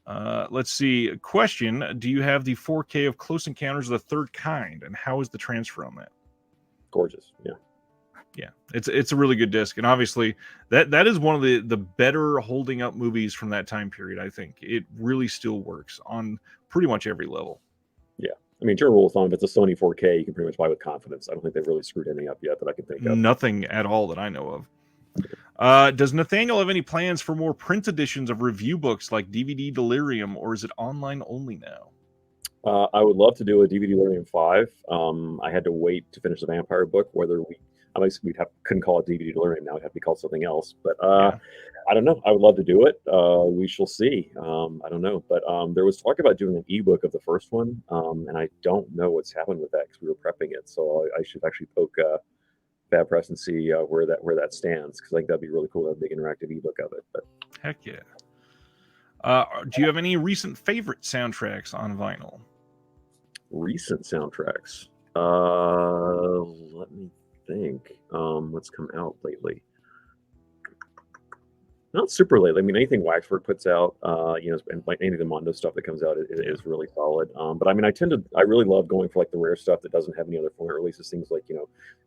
[SPEAKER 1] Let's see. Question: do you have the 4K of Close Encounters of the Third Kind, and how is the transfer on that?
[SPEAKER 2] Gorgeous, yeah.
[SPEAKER 1] Yeah, it's a really good disc, and obviously that is one of the better holding up movies from that time period. I think it really still works on pretty much every level.
[SPEAKER 2] Yeah, I mean, general rule of thumb, if it's a Sony 4K, you can pretty much buy with confidence. I don't think they've really screwed anything up yet that I can think of.
[SPEAKER 1] Nothing at all that I know of. Does Nathaniel have any plans for more print editions of review books like DVD Delirium, or is it online only now?
[SPEAKER 2] I would love to do a DVD Delirium 5. I had to wait to finish the Vampire book, whether couldn't call it DVD Delirium now. It'd have to be called something else. But I don't know. I would love to do it. We shall see. I don't know. But there was talk about doing an ebook of the first one. And I don't know what's happened with that because we were prepping it. So I should actually poke Fab Press and see where that stands, because I think that'd be really cool to have a big interactive ebook of it. But
[SPEAKER 1] heck yeah. Do you have any recent favorite soundtracks on vinyl?
[SPEAKER 2] Recent soundtracks. Let me think. What's come out lately? Not super late. I mean, anything Waxwork puts out, and like any of the Mondo stuff that comes out
[SPEAKER 1] Yeah.
[SPEAKER 2] is really solid. But I mean, I really love going for like the rare stuff that doesn't have any other format releases. Things like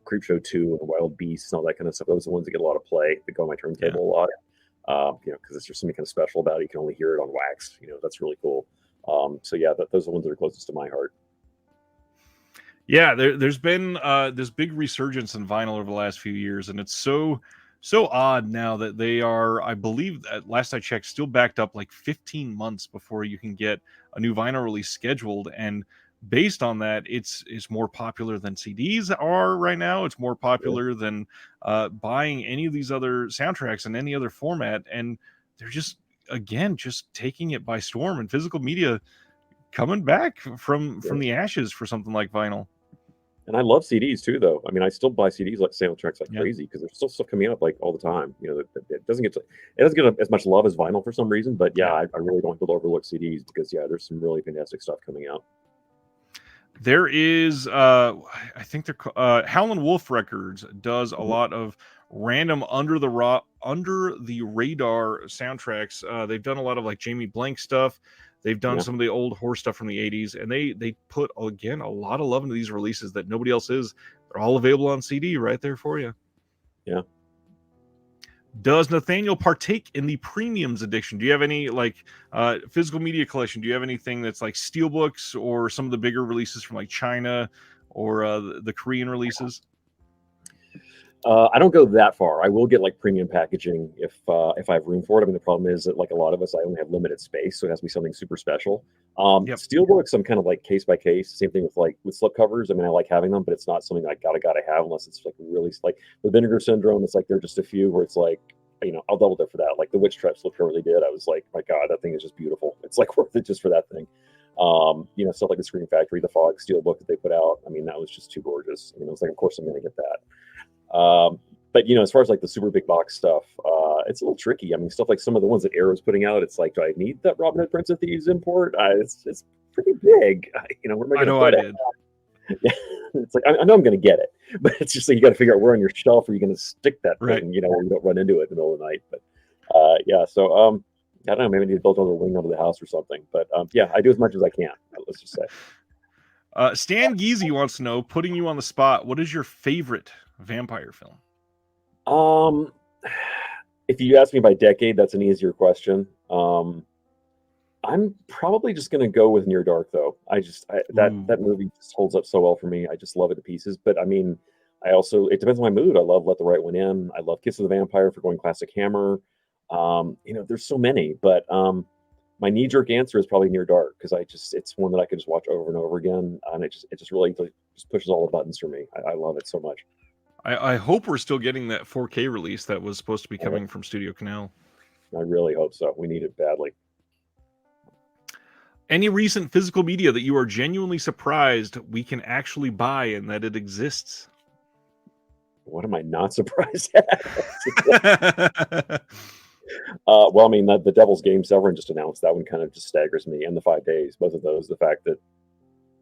[SPEAKER 2] Creepshow 2 and Wild Beasts and all that kind of stuff. Those are the ones that get a lot of play. That go on my turntable a lot. Because it's just something kind of special about it. You can only hear it on wax. That's really cool. So yeah, those are the ones that are closest to my heart.
[SPEAKER 1] Yeah, there's been this big resurgence in vinyl over the last few years, and it's so odd now that they are, I believe, at last I checked, still backed up like 15 months before you can get a new vinyl release scheduled. And based on that, it's more popular than CDs are right now. It's more popular than buying any of these other soundtracks in any other format, and they're just taking it by storm. And physical media coming back from the ashes for something like vinyl.
[SPEAKER 2] And I love CDs too, though. I mean, I still buy CDs like soundtracks like
[SPEAKER 1] Yeah.
[SPEAKER 2] crazy because there's still stuff coming up like all the time. It doesn't get as much love as vinyl for some reason. But yeah, I really don't feel to overlook CDs because there's some really fantastic stuff coming out.
[SPEAKER 1] There is, I think they're Howlin' Wolf Records does a lot of random under the radar soundtracks. They've done a lot of like Jamie Blank stuff. They've done some of the old horror stuff from the 80s, and they put again a lot of love into these releases that nobody else is. They're all available on CD right there for you.
[SPEAKER 2] Yeah.
[SPEAKER 1] Does Nathaniel partake in the premiums addiction? Do you have any like physical media collection? Do you have anything that's like steelbooks or some of the bigger releases from like China or the Korean releases?
[SPEAKER 2] I don't go that far. I will get like premium packaging if I have room for it. I mean, the problem is that like a lot of us, I only have limited space, so it has to be something super special. Steelbooks, I'm kind of like case by case. Same thing with slip covers. I mean, I like having them, but it's not something I gotta have unless it's like really like the Vinegar Syndrome. It's like there are just a few where it's like I'll double dip for that. Like the Witch Trap slip cover they did, I was like, my God, that thing is just beautiful. It's like worth it just for that thing. Stuff like the Scream Factory, the Fog Steelbook that they put out. I mean, that was just too gorgeous. I mean, it was like, of course I'm going to get that. But as far as like the super big box stuff, it's a little tricky. I mean, stuff like some of the ones that Arrow's putting out, it's like, do I need that Robin Hood Prince of Thieves import? It's pretty big. Where am I going to put it? Yeah, it's like I know I'm going to get it, but it's just like you got to figure out where on your shelf are you going to stick that thing, where you don't run into it in the middle of the night. But so I don't know, maybe I need to build another wing under the house or something. But I do as much as I can. Let's just say.
[SPEAKER 1] Stan Geezy wants to know, putting you on the spot, what is your favorite vampire film?
[SPEAKER 2] If you ask me by decade, that's an easier question. I'm probably just going to go with Near Dark, though. That movie just holds up so well for me. I just love it to pieces. But I mean, it depends on my mood. I love Let the Right One In. I love Kiss of the Vampire for going classic Hammer. There's so many, but my knee-jerk answer is probably Near Dark because it's one that I could just watch over and over again, and it just really just pushes all the buttons for me. I love it so much.
[SPEAKER 1] I hope we're still getting that 4K release that was supposed to be coming from Studio Canal.
[SPEAKER 2] I really hope so. We need it badly.
[SPEAKER 1] Any recent physical media that you are genuinely surprised we can actually buy and that it exists?
[SPEAKER 2] What am I not surprised at? Well, I mean, the Devil's Game Severin just announced. That one kind of just staggers me. And the 5 days, both of those, the fact that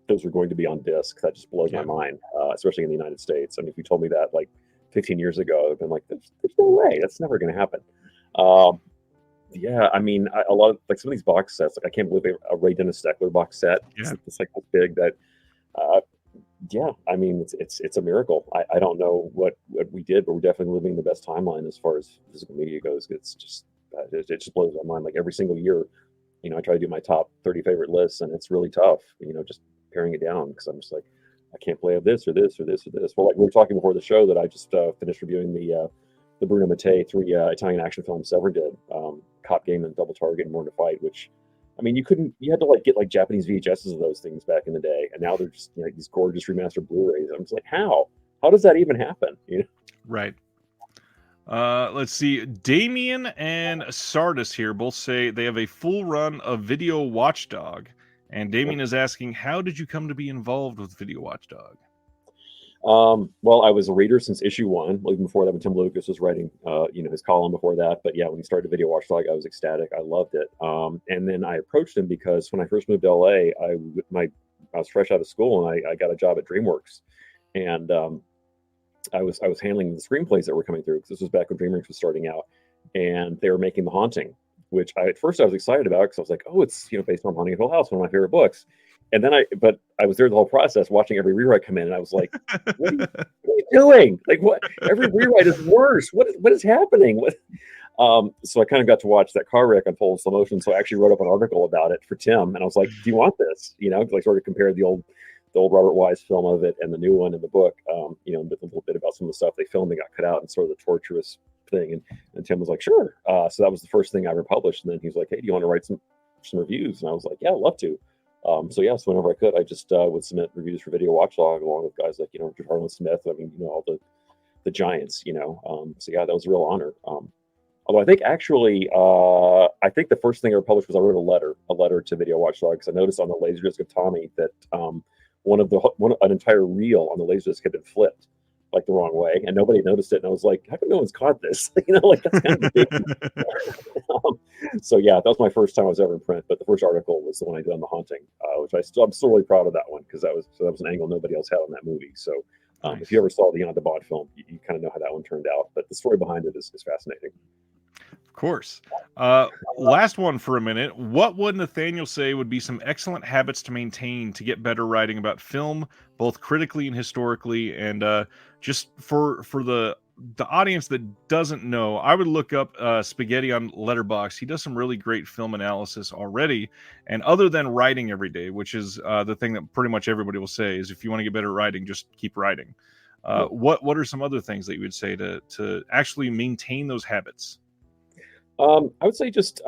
[SPEAKER 2] those are going to be on disc, that just blows my mind, especially in the United States. I mean, if you told me that like 15 years ago, I've been like, there's no way. That's never going to happen. I mean, a lot of like some of these box sets, like I can't believe a Ray Dennis Steckler box set. It's like this big that, I mean, it's a miracle. I don't know what we did, but we're definitely living the best timeline as far as physical media goes. It's just, it just blows my mind. Like every single year, I try to do my top 30 favorite lists, and it's really tough, just paring it down because I'm just like, I can't play this or this or this or this. Well, like we were talking before the show that I just finished reviewing the Bruno Mattei 3 Italian action films Severin did, Cop Game and Double Target and Born to Fight, which, I mean, you had to like get like Japanese VHSs of those things back in the day, and now they're just these gorgeous remastered Blu-rays. I'm just like, how does that even happen?
[SPEAKER 1] Right. Let's see. Damien and Sardis here both say they have a full run of Video Watchdog, and Damien is asking, how did you come to be involved with Video Watchdog?
[SPEAKER 2] Well, I was a reader since issue 1, even before that when Tim Lucas was writing, his column before that. But yeah, when he started Video Watchdog, I was ecstatic. I loved it. And then I approached him because when I first moved to LA, I was fresh out of school and I got a job at DreamWorks, and I was handling the screenplays that were coming through because this was back when DreamWorks was starting out. and they were making The Haunting, which at first I was excited about because I was like, oh, it's based on Haunting of Hill House, one of my favorite books. And then but I was there the whole process, watching every rewrite come in, and I was like, what are you doing? Like, what? Every rewrite is worse. What is happening? What? So I kind of got to watch that car wreck unfold in slow motion. So I actually wrote up an article about it for Tim, and I was like, "Do you want this?" Like sort of compared the old Robert Wise film of it and the new one in the book. With a little bit about some of the stuff they filmed and got cut out, and sort of the torturous thing. And Tim was like, "Sure." So that was the first thing I ever published. And then he was like, "Hey, do you want to write some reviews?" And I was like, "Yeah, I'd love to." So whenever I could, I just would submit reviews for Video Watchlog along with guys like Richard Harlan Smith. I mean, all the giants. So yeah, that was a real honor. Although I think actually, I think the first thing I ever published was I wrote a letter to Video Watchlog, because I noticed on the Laserdisc of Tommy that an entire reel on the Laserdisc had been flipped like the wrong way, and nobody noticed it. And I was like, how come no one's caught this? Like that's kind of big. So yeah, that was my first time I was ever in print. But the first article was the one I did on The Haunting, which I'm still really proud of that one, because that was an angle nobody else had on that movie. So. Nice. If you ever saw the Bond film, you kind of know how that one turned out. But the story behind it is fascinating.
[SPEAKER 1] Of course. Last one for a minute. What would Nathaniel say would be some excellent habits to maintain to get better writing about film, both critically and historically? And just for the audience that doesn't know, I would look up Spaghetti on Letterboxd. He does some really great film analysis already. And other than writing every day, which is the thing that pretty much everybody will say, is if you want to get better at writing, just keep writing. What are some other things that you would say to actually maintain those habits?
[SPEAKER 2] I would say just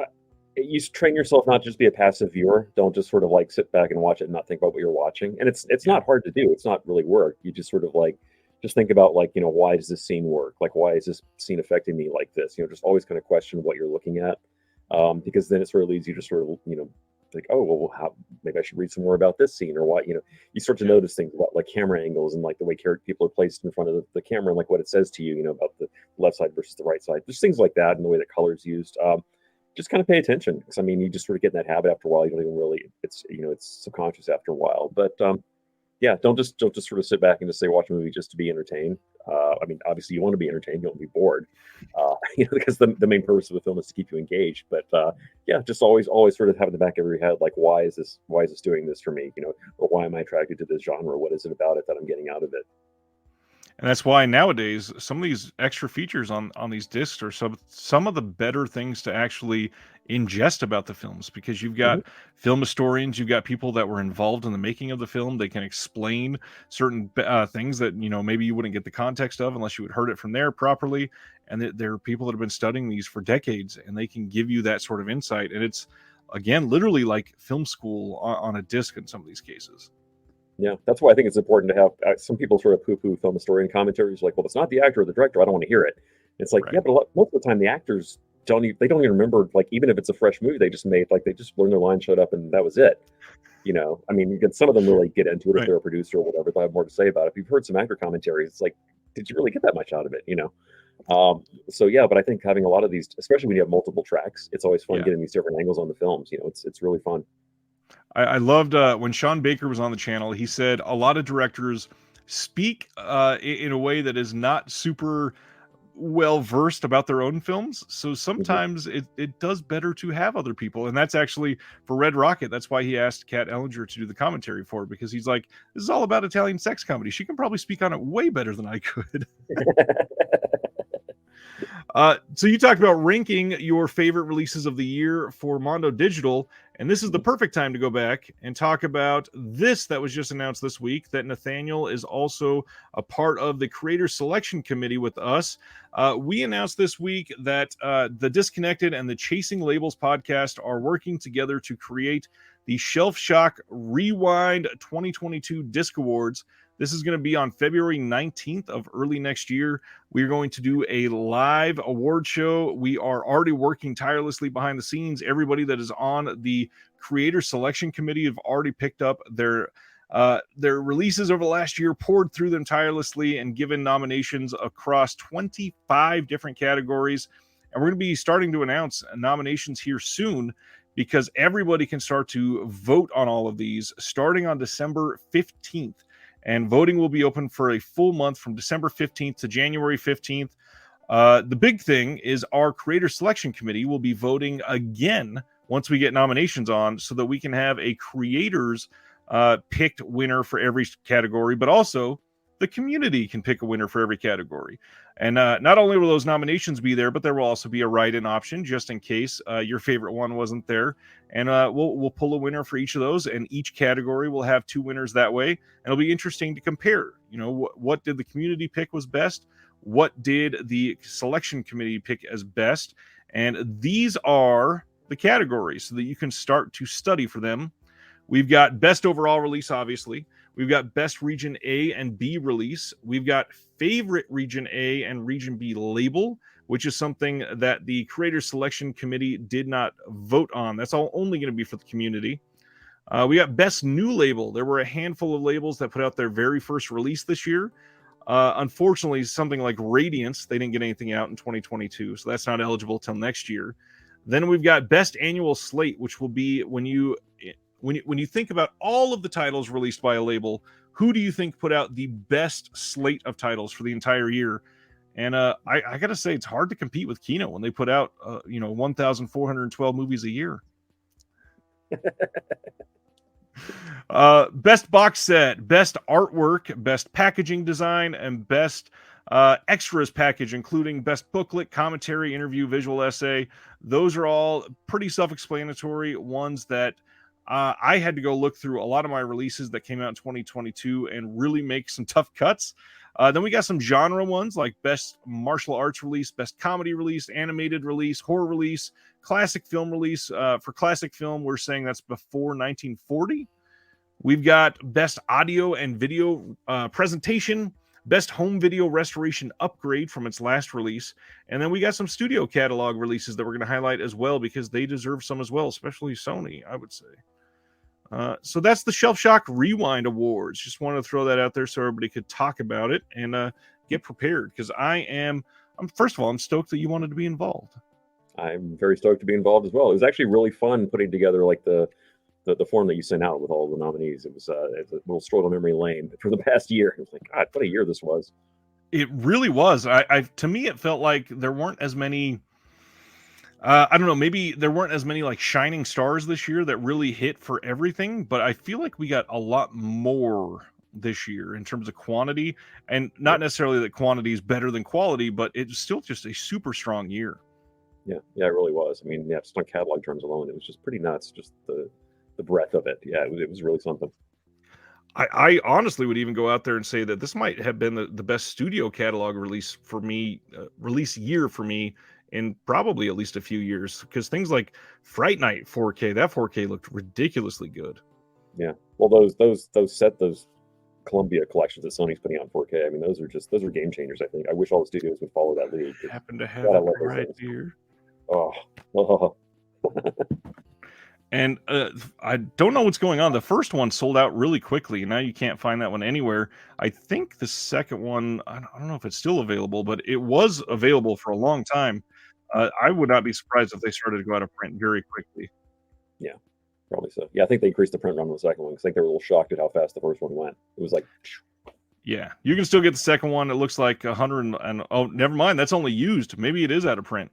[SPEAKER 2] you train yourself not just be a passive viewer. Don't just sort of like sit back and watch it and not think about what you're watching. And it's not hard to do. It's not really work. You just sort of like just think about like, why does this scene work? Like, why is this scene affecting me like this? Just always kind of question what you're looking at, because then it sort of leads you to sort of, like, oh, well, maybe I should read some more about this scene, or what, you start to notice things about like camera angles and like the way people are placed in front of the camera, and like what it says to you, about the left side versus the right side. There's things like that, and the way that color is used. Just kind of pay attention, because I mean, you just sort of get in that habit after a while. You don't even really, it's subconscious after a while. But yeah, don't just sort of sit back and just say watch a movie just to be entertained. I mean, obviously you want to be entertained, you don't want to be bored, because the main purpose of the film is to keep you engaged. But yeah, just always sort of have in the back of your head, like, why is this doing this for me? Or why am I attracted to this genre? What is it about it that I'm getting out of it?
[SPEAKER 1] And that's why nowadays some of these extra features on these discs are some of the better things to actually ingest about the films, because you've got film historians, you've got people that were involved in the making of the film. They can explain certain things that maybe you wouldn't get the context of unless you had heard it from there properly. And there are people that have been studying these for decades, and they can give you that sort of insight. And it's, again, literally like film school on a disc in some of these cases.
[SPEAKER 2] Yeah, that's why I think it's important to have some people sort of poo-poo film historian commentaries, like, well, it's not the actor or the director, I don't want to hear it. It's like, right. Yeah, but most of the time the actors don't even remember, like, even if it's a fresh movie they just made, like, they just learned their line, showed up, and that was it. I mean, you get some of them really get into it, right, if they're a producer or whatever, they'll have more to say about it. If you've heard some actor commentaries, it's like, did you really get that much out of it? So yeah, but I think having a lot of these, especially when you have multiple tracks, it's always fun getting these different angles on the films. It's really fun.
[SPEAKER 1] I loved when Sean Baker was on the channel. He said a lot of directors speak in a way that is not super well versed about their own films. So sometimes it does better to have other people. And that's actually for Red Rocket. That's why he asked Kat Ellinger to do the commentary for it, because he's like, this is all about Italian sex comedy. She can probably speak on it way better than I could. So you talked about ranking your favorite releases of the year for Mondo Digital, and this is the perfect time to go back and talk about this that was just announced this week, that Nathaniel is also a part of the Creator Selection Committee with us. We announced this week that the Disconnected and the Chasing Labels podcast are working together to create the Shelf Shock Rewind 2022 Disc Awards. This is going to be on February 19th of early next year. We're going to do a live award show. We are already working tirelessly behind the scenes. Everybody that is on the Creator Selection Committee have already picked up their releases over the last year, poured through them tirelessly, and given nominations across 25 different categories. And we're going to be starting to announce nominations here soon, because everybody can start to vote on all of these starting on December 15th. And voting will be open for a full month from December 15th to January 15th. The big thing is our creator selection committee will be voting again once we get nominations on, so that we can have a creators picked winner for every category, but also the community can pick a winner for every category. And not only will those nominations be there, but there will also be a write-in option just in case your favorite one wasn't there. And we'll pull a winner for each of those, and each category will have 2 winners that way. And it'll be interesting to compare. You know, what did the community pick was best? What did the selection committee pick as best? And these are the categories so that you can start to study for them. We've got best overall release, obviously. We've got best region A and B release. We've got favorite region A and region B label, which is something that the creator selection committee did not vote on. That's all only going to be for the community. We got best new label. There were a handful of labels that put out their very first release this year. Unfortunately, something like Radiance, they didn't get anything out in 2022, so that's not eligible till next year. Then we've got best annual slate, which will be when you think about all of the titles released by a label, who do you think put out the best slate of titles for the entire year? And I gotta say, it's hard to compete with Kino when they put out 1,412 movies a year. Best box set, best artwork, best packaging design, and best extras package, including best booklet, commentary, interview, visual essay. Those are all pretty self-explanatory ones that I had to go look through a lot of my releases that came out in 2022 and really make some tough cuts. Then we got some genre ones like best martial arts release, best comedy release, animated release, horror release, classic film release. For classic film, we're saying that's before 1940. We've got best audio and video presentation, best home video restoration upgrade from its last release. And then we got some studio catalog releases that we're going to highlight as well, because they deserve some as well, especially Sony, I would say. So that's the Shelf Shock Rewind Awards. Just wanted to throw that out there so everybody could talk about it and get prepared, because first of all, I'm stoked that you wanted to be involved.
[SPEAKER 2] I'm very stoked to be involved as well. It was actually really fun putting together like the form that you sent out with all the nominees. It was a little stroll down memory lane for the past year. It was like, God, what a year this was.
[SPEAKER 1] It really was. To me, it felt like there weren't as many. I don't know. Maybe there weren't as many like shining stars this year that really hit for everything. But I feel like we got a lot more this year in terms of quantity, and not necessarily that quantity is better than quality, but it's still just a super strong year.
[SPEAKER 2] Yeah, it really was. I mean, just on catalog terms alone, it was just pretty nuts. Just the breadth of it. Yeah, it was really something.
[SPEAKER 1] I honestly would even go out there and say that this might have been the best studio catalog release for me, release year for me in probably at least a few years, because things like Fright Night 4K, that 4K looked ridiculously good.
[SPEAKER 2] Yeah, well, those Columbia collections that Sony's putting out in 4K, I mean, those are game changers. I think I wish all the studios would follow that lead.
[SPEAKER 1] Happen to have it right here.
[SPEAKER 2] Oh.
[SPEAKER 1] And I don't know what's going on. The first one sold out really quickly, and now you can't find that one anywhere. I think the second one, I don't know if it's still available, but it was available for a long time. I would not be surprised if they started to go out of print very quickly.
[SPEAKER 2] Yeah, probably so. Yeah, I think they increased the print run on the second one, because I think they were a little shocked at how fast the first one went. It was like...
[SPEAKER 1] Yeah, you can still get the second one. It looks like 100 and oh, never mind. That's only used. Maybe it is out of print.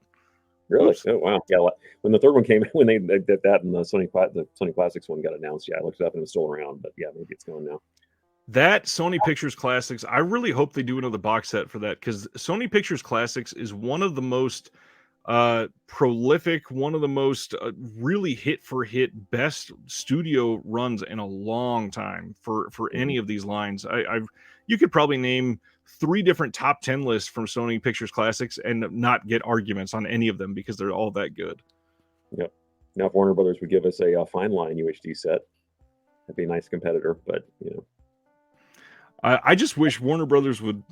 [SPEAKER 2] Really? Oops. Oh, wow. Yeah, when the third one came, when they did that and the Sony Classics one got announced, yeah, I looked it up and it was still around, but yeah, maybe it's gone now.
[SPEAKER 1] That Sony Pictures Classics, I really hope they do another box set for that, because Sony Pictures Classics is one of the most prolific, one of the most really hit for hit best studio runs in a long time for any of these lines. You could probably name 3 different top 10 lists from Sony Pictures Classics and not get arguments on any of them, because they're all that good.
[SPEAKER 2] Yep. Now, if Warner Brothers would give us a fine line UHD set, that'd be a nice competitor. But
[SPEAKER 1] I just wish Warner Brothers would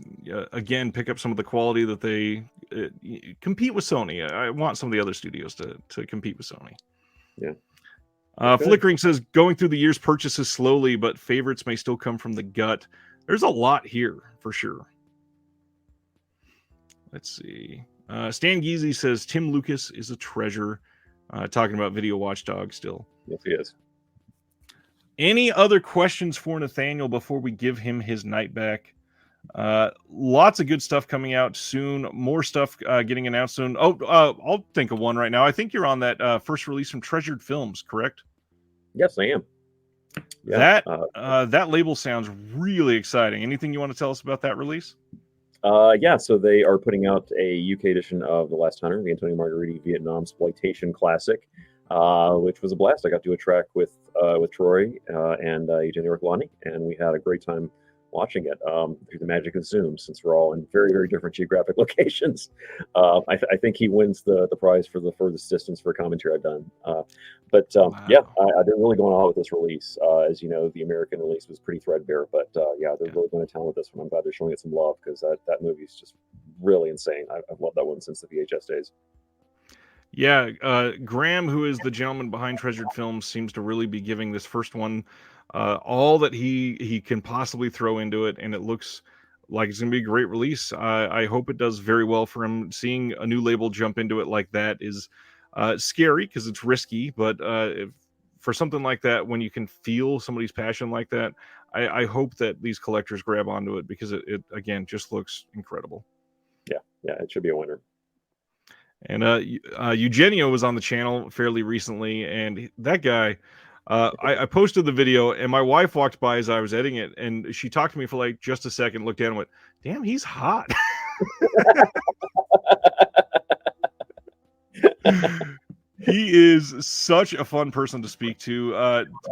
[SPEAKER 1] again pick up some of the quality that they compete with Sony. I want some of the other studios to compete with Sony.
[SPEAKER 2] Yeah.
[SPEAKER 1] Flickering says, going through the year's purchases slowly, but favorites may still come from the gut. There's a lot here for sure. Let's see. Stan Geezy says Tim Lucas is a treasure. Talking about Video Watchdog still.
[SPEAKER 2] Yes, he is.
[SPEAKER 1] Any other questions for Nathaniel before we give him his night back? Lots of good stuff coming out soon. More stuff getting announced soon. I'll think of one right now. I think you're on that first release from Treasured Films, correct?
[SPEAKER 2] Yes, I am. Yeah.
[SPEAKER 1] That label sounds really exciting. Anything you want to tell us about that release?
[SPEAKER 2] Yeah, so they are putting out a UK edition of The Last Hunter, the Antonio Margheriti Vietnam exploitation classic, which was a blast. I got to do a track with Troy and Eugenio Ortolani, and we had a great time watching it through the magic of Zoom, since we're all in very, very different geographic locations. I think he wins the prize for the furthest distance for a commentary I've done. Yeah, they're really going all with this release. As you know, the American release was pretty threadbare, but yeah, they're really going to town with this one. I'm glad they're showing it some love, because that movie is just really insane. I've loved that one since the VHS days.
[SPEAKER 1] Yeah, Graham, who is the gentleman behind Treasured Films, seems to really be giving this first one all that he can possibly throw into it, and it looks like it's going to be a great release. I hope it does very well for him. Seeing a new label jump into it like that is scary, because it's risky, but for something like that, when you can feel somebody's passion like that, I hope that these collectors grab onto it, because it again just looks incredible.
[SPEAKER 2] Yeah, it should be a winner.
[SPEAKER 1] And Eugenio was on the channel fairly recently, and that guy, I posted the video, and my wife walked by as I was editing it, and she talked to me for like just a second, looked down and went, "Damn, he's hot." He is such a fun person to speak to.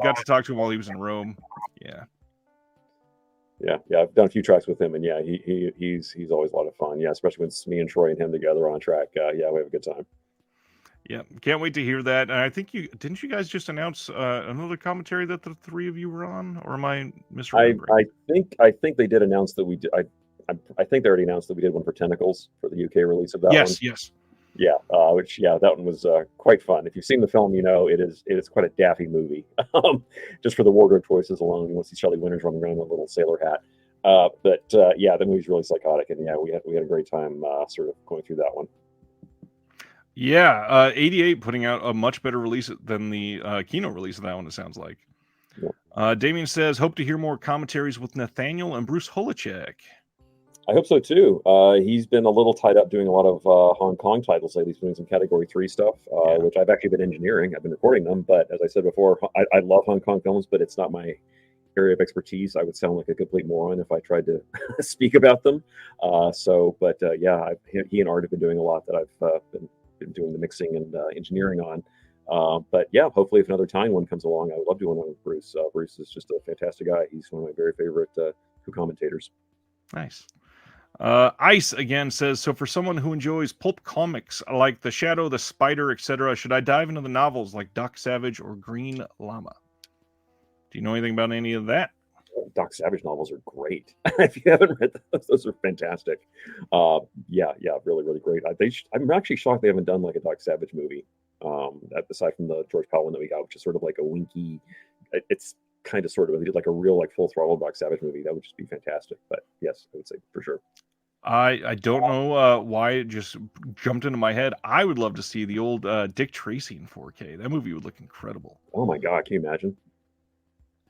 [SPEAKER 1] Got to talk to him while he was in Rome.
[SPEAKER 2] Yeah, I've done a few tracks with him, and yeah, he's always a lot of fun. Yeah, especially when it's me and Troy and him together on a track. Yeah, we have a good time.
[SPEAKER 1] Yeah, can't wait to hear that. And I think you guys just announce another commentary that the three of you were on, or am I misremembering?
[SPEAKER 2] I think they did announce that we did. I think they already announced that we did one for Tentacles for the UK release of that one.
[SPEAKER 1] Yes.
[SPEAKER 2] Yeah, that one was quite fun. If you've seen the film, you know it is quite a daffy movie. Just for the wardrobe choices alone, you want to see Shelley Winters running around in a little sailor hat. Yeah, the movie's really psychotic, and yeah, we had a great time sort of going through that one.
[SPEAKER 1] Yeah, 88 putting out a much better release than the Kino release of that one, it sounds like.
[SPEAKER 2] Yeah.
[SPEAKER 1] Damien says, hope to hear more commentaries with Nathaniel and Bruce Holacek.
[SPEAKER 2] I hope so too. He's been a little tied up doing a lot of Hong Kong titles lately. He's doing some Category 3 stuff, which I've actually been engineering. I've been recording them, but as I said before, I love Hong Kong films, but it's not my area of expertise. I would sound like a complete moron if I tried to speak about them. Yeah, he and Art have been doing a lot that I've been doing the mixing and engineering on. But yeah, hopefully if another Tyne one comes along, I would love doing one with Bruce. Bruce is just a fantastic guy. He's one of my very favorite co-commentators.
[SPEAKER 1] Nice. Ice again says, so for someone who enjoys pulp comics like The Shadow, The Spider, etc., should I dive into the novels like Doc Savage or Green Llama? Do you know anything about any of that?
[SPEAKER 2] Doc Savage novels are great. If you haven't read those are fantastic. Yeah, really, really great. I'm actually shocked they haven't done like a Doc Savage movie. Aside from the George Powell one that we got, which is sort of like a winky. It's kind of sort of like a real like full throttle Doc Savage movie. That would just be fantastic. But yes, I would say for sure.
[SPEAKER 1] I don't know why it just jumped into my head. I would love to see the old Dick Tracy in 4K. That movie would look incredible.
[SPEAKER 2] Oh my God, can you imagine?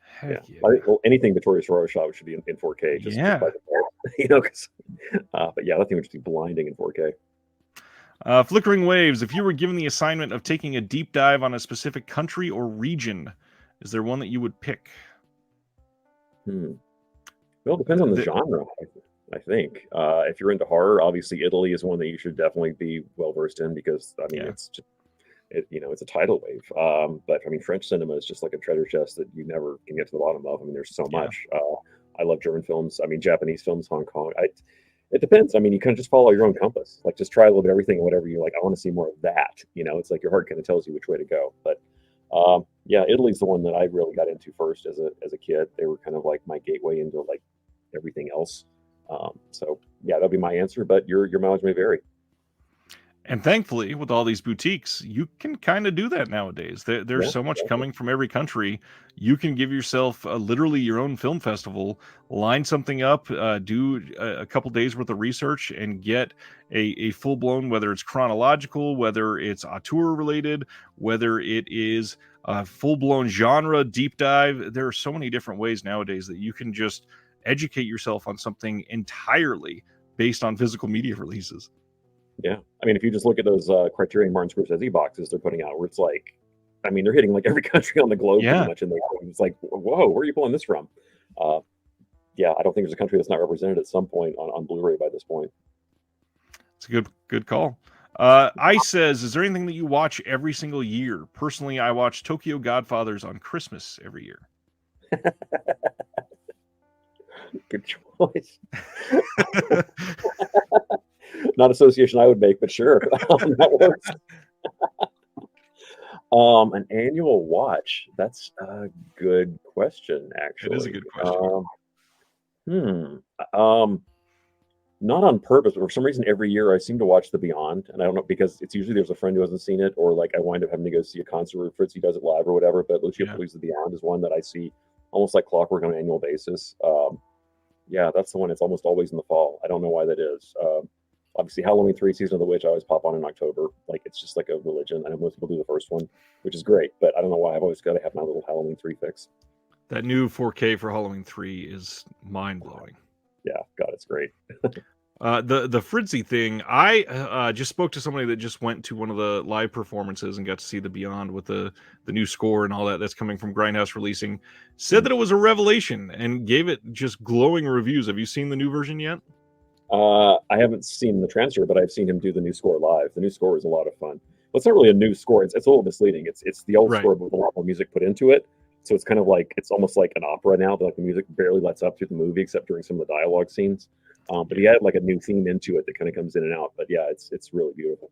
[SPEAKER 1] Heck yeah.
[SPEAKER 2] I think anything Victoria Sororo shot should be in 4K. Just by default, because. But yeah, that thing would just be blinding in 4K.
[SPEAKER 1] Flickering Waves. If you were given the assignment of taking a deep dive on a specific country or region, is there one that you would pick?
[SPEAKER 2] Well, it depends on the genre. I think if you're into horror, obviously Italy is one that you should definitely be well versed in, because I mean it's just it's a tidal wave. But I mean French cinema is just like a treasure chest that you never can get to the bottom of. I mean there's so much. I love German films. I mean Japanese films, Hong Kong. It depends. I mean you kind of just follow your own compass. Like just try a little bit of everything, whatever you like. I want to see more of that. It's like your heart kind of tells you which way to go. But yeah, Italy's the one that I really got into first as a kid. They were kind of like my gateway into like everything else. So yeah, that'll be my answer, but your mileage may vary.
[SPEAKER 1] And thankfully, with all these boutiques, you can kind of do that nowadays. There's so much coming from every country. You can give yourself literally your own film festival, line something up, do a couple days worth of research, and get a full-blown, whether it's chronological, whether it's auteur related, whether it is a full-blown genre deep dive. There are so many different ways nowadays that you can just educate yourself on something entirely based on physical media releases.
[SPEAKER 2] Yeah. I mean, if you just look at those Criterion Martin Scorsese boxes they're putting out, where it's like, I mean, they're hitting like every country on the globe pretty much. And it's like, whoa, where are you pulling this from? Yeah, I don't think there's a country that's not represented at some point on Blu-ray by this point.
[SPEAKER 1] It's a good call. Ice says, is there anything that you watch every single year? Personally, I watch Tokyo Godfathers on Christmas every year.
[SPEAKER 2] Good choice. Not association I would make, but sure. That works. An annual watch. That's a good question, actually.
[SPEAKER 1] It is a good question.
[SPEAKER 2] Not on purpose, but for some reason every year I seem to watch The Beyond, and I don't know, because it's usually there's a friend who hasn't seen it, or like I wind up having to go see a concert where Fritzy does it live or whatever. But Lucio Fulci's The Beyond is one that I see almost like clockwork on an annual basis. Yeah, that's the one. It's almost always in the fall. I don't know why that is. Obviously, Halloween 3, Season of the Witch, I always pop on in October. Like, it's just like a religion. I know most people do the first one, which is great, but I don't know why I've always got to have my little Halloween 3 fix.
[SPEAKER 1] That new 4K for Halloween 3 is mind-blowing.
[SPEAKER 2] Yeah, God, it's great.
[SPEAKER 1] The Fritzy thing, I just spoke to somebody that just went to one of the live performances and got to see The Beyond with the new score and all that's coming from Grindhouse Releasing. Said that it was a revelation and gave it just glowing reviews. Have you seen the new version yet?
[SPEAKER 2] I haven't seen the transfer, but I've seen him do the new score live. The new score is a lot of fun. Well, it's not really a new score. It's a little misleading. It's the old score with a lot more music put into it. So it's kind of like, it's almost like an opera now, but like the music barely lets up through the movie except during some of the dialogue scenes. But he had like a new theme into it that kind of comes in and out. But yeah, it's really beautiful.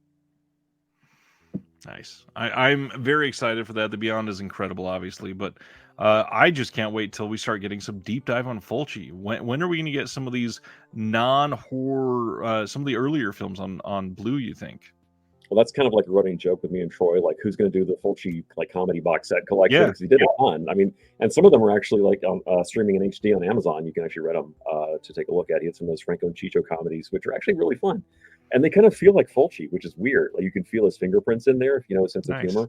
[SPEAKER 1] Nice. I'm very excited for that. The Beyond is incredible, obviously, but I just can't wait till we start getting some deep dive on Fulci. When are we going to get some of these non-horror, some of the earlier films on Blue, you think?
[SPEAKER 2] Well, that's kind of like a running joke with me and Troy, like who's going to do the Fulci like comedy box set collection, because he did a ton. I mean, and some of them are actually like streaming in HD on Amazon. You can actually read them to take a look at. He had some of those Franco and Chicho comedies, which are actually really fun, and they kind of feel like Fulci, which is weird. Like you can feel his fingerprints in there, a sense of humor.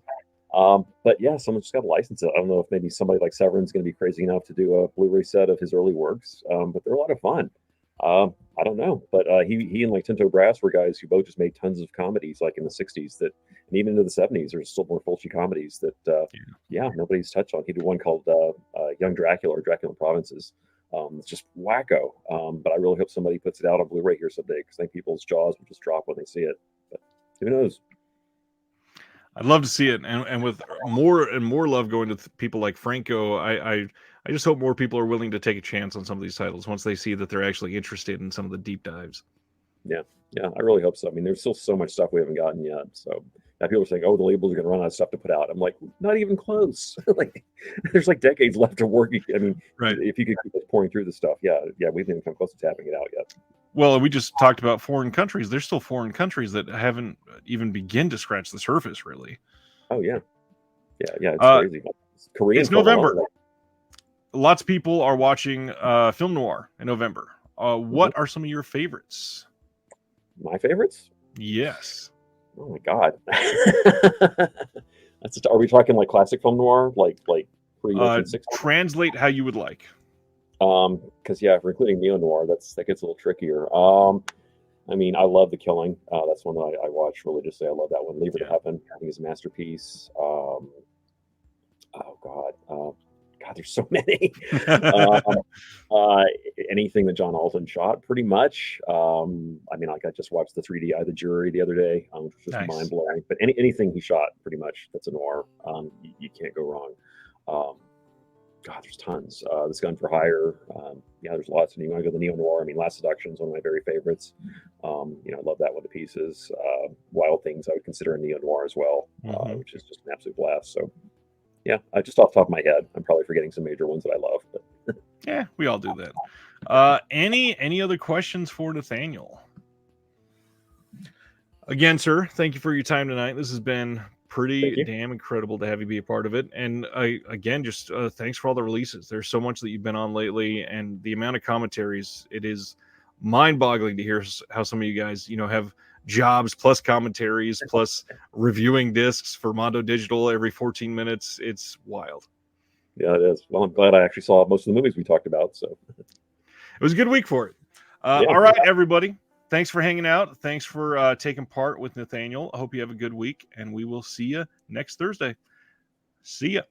[SPEAKER 2] But yeah, someone just got to license it. I don't know if maybe somebody like Severin's going to be crazy enough to do a Blu-ray set of his early works, but they're a lot of fun. I don't know, but he and like Tinto Brass were guys who both just made tons of comedies like in the 60s and even into the 70s. There's still more Fulci comedies that nobody's touched on. He did one called Young Dracula or Dracula Provinces. It's just wacko, but I really hope somebody puts it out on Blu-ray here someday, because I think people's jaws will just drop when they see it. But who knows?
[SPEAKER 1] I'd love to see it, and with more and more love going to people like Franco, I just hope more people are willing to take a chance on some of these titles once they see that they're actually interested in some of the deep dives.
[SPEAKER 2] Yeah, I really hope so. I mean, there's still so much stuff we haven't gotten yet. So now people are saying, "Oh, the labels are going to run out of stuff to put out." I'm like, not even close. Like, there's like decades left of work. I mean, if you could keep pouring through the stuff, we haven't even come close to tapping it out yet.
[SPEAKER 1] Well, we just talked about foreign countries. There's still foreign countries that haven't even begun to scratch the surface, really.
[SPEAKER 2] Oh yeah, it's crazy. Korean.
[SPEAKER 1] It's November. Lots of people are watching film noir in November. What are some of your favorites?
[SPEAKER 2] My favorites?
[SPEAKER 1] Yes.
[SPEAKER 2] Oh my God. Are we talking like classic film noir, like pre-1960s?
[SPEAKER 1] Translate how you would like.
[SPEAKER 2] Because if we're including neo noir, that gets a little trickier. I mean, I love The Killing. That's one that I watch religiously. I love that one. Leave It to Heaven, I think, is a masterpiece. Oh God, there's so many. Anything that John Alton shot, pretty much. I mean, like I just watched the 3D Eye of the Jury the other day, which was just mind blowing. But anything he shot, pretty much, that's a noir. You can't go wrong. God, there's tons. This Gun for Hire. There's lots. And you want to go to the neo noir? I mean, Last Seduction is one of my very favorites. I love that one to pieces. Wild Things I would consider a neo noir as well, which is just an absolute blast. So, just off the top of my head, I'm probably forgetting some major ones that I love. But
[SPEAKER 1] yeah, we all do that. Any other questions for Nathaniel? Again, sir, thank you for your time tonight. This has been pretty damn incredible to have you be a part of it. And just thanks for all the releases. There's so much that you've been on lately, and the amount of commentaries, it is mind-boggling to hear how some of you guys, have jobs plus commentaries plus reviewing discs for Mondo Digital every 14 minutes. It's wild.
[SPEAKER 2] Yeah, it is. Well, I'm glad I actually saw most of the movies we talked about. So
[SPEAKER 1] It was a good week for it.
[SPEAKER 2] Yeah.
[SPEAKER 1] All right, everybody. Thanks for hanging out. Thanks for taking part with Nathaniel. I hope you have a good week, and we will see you next Thursday. See ya.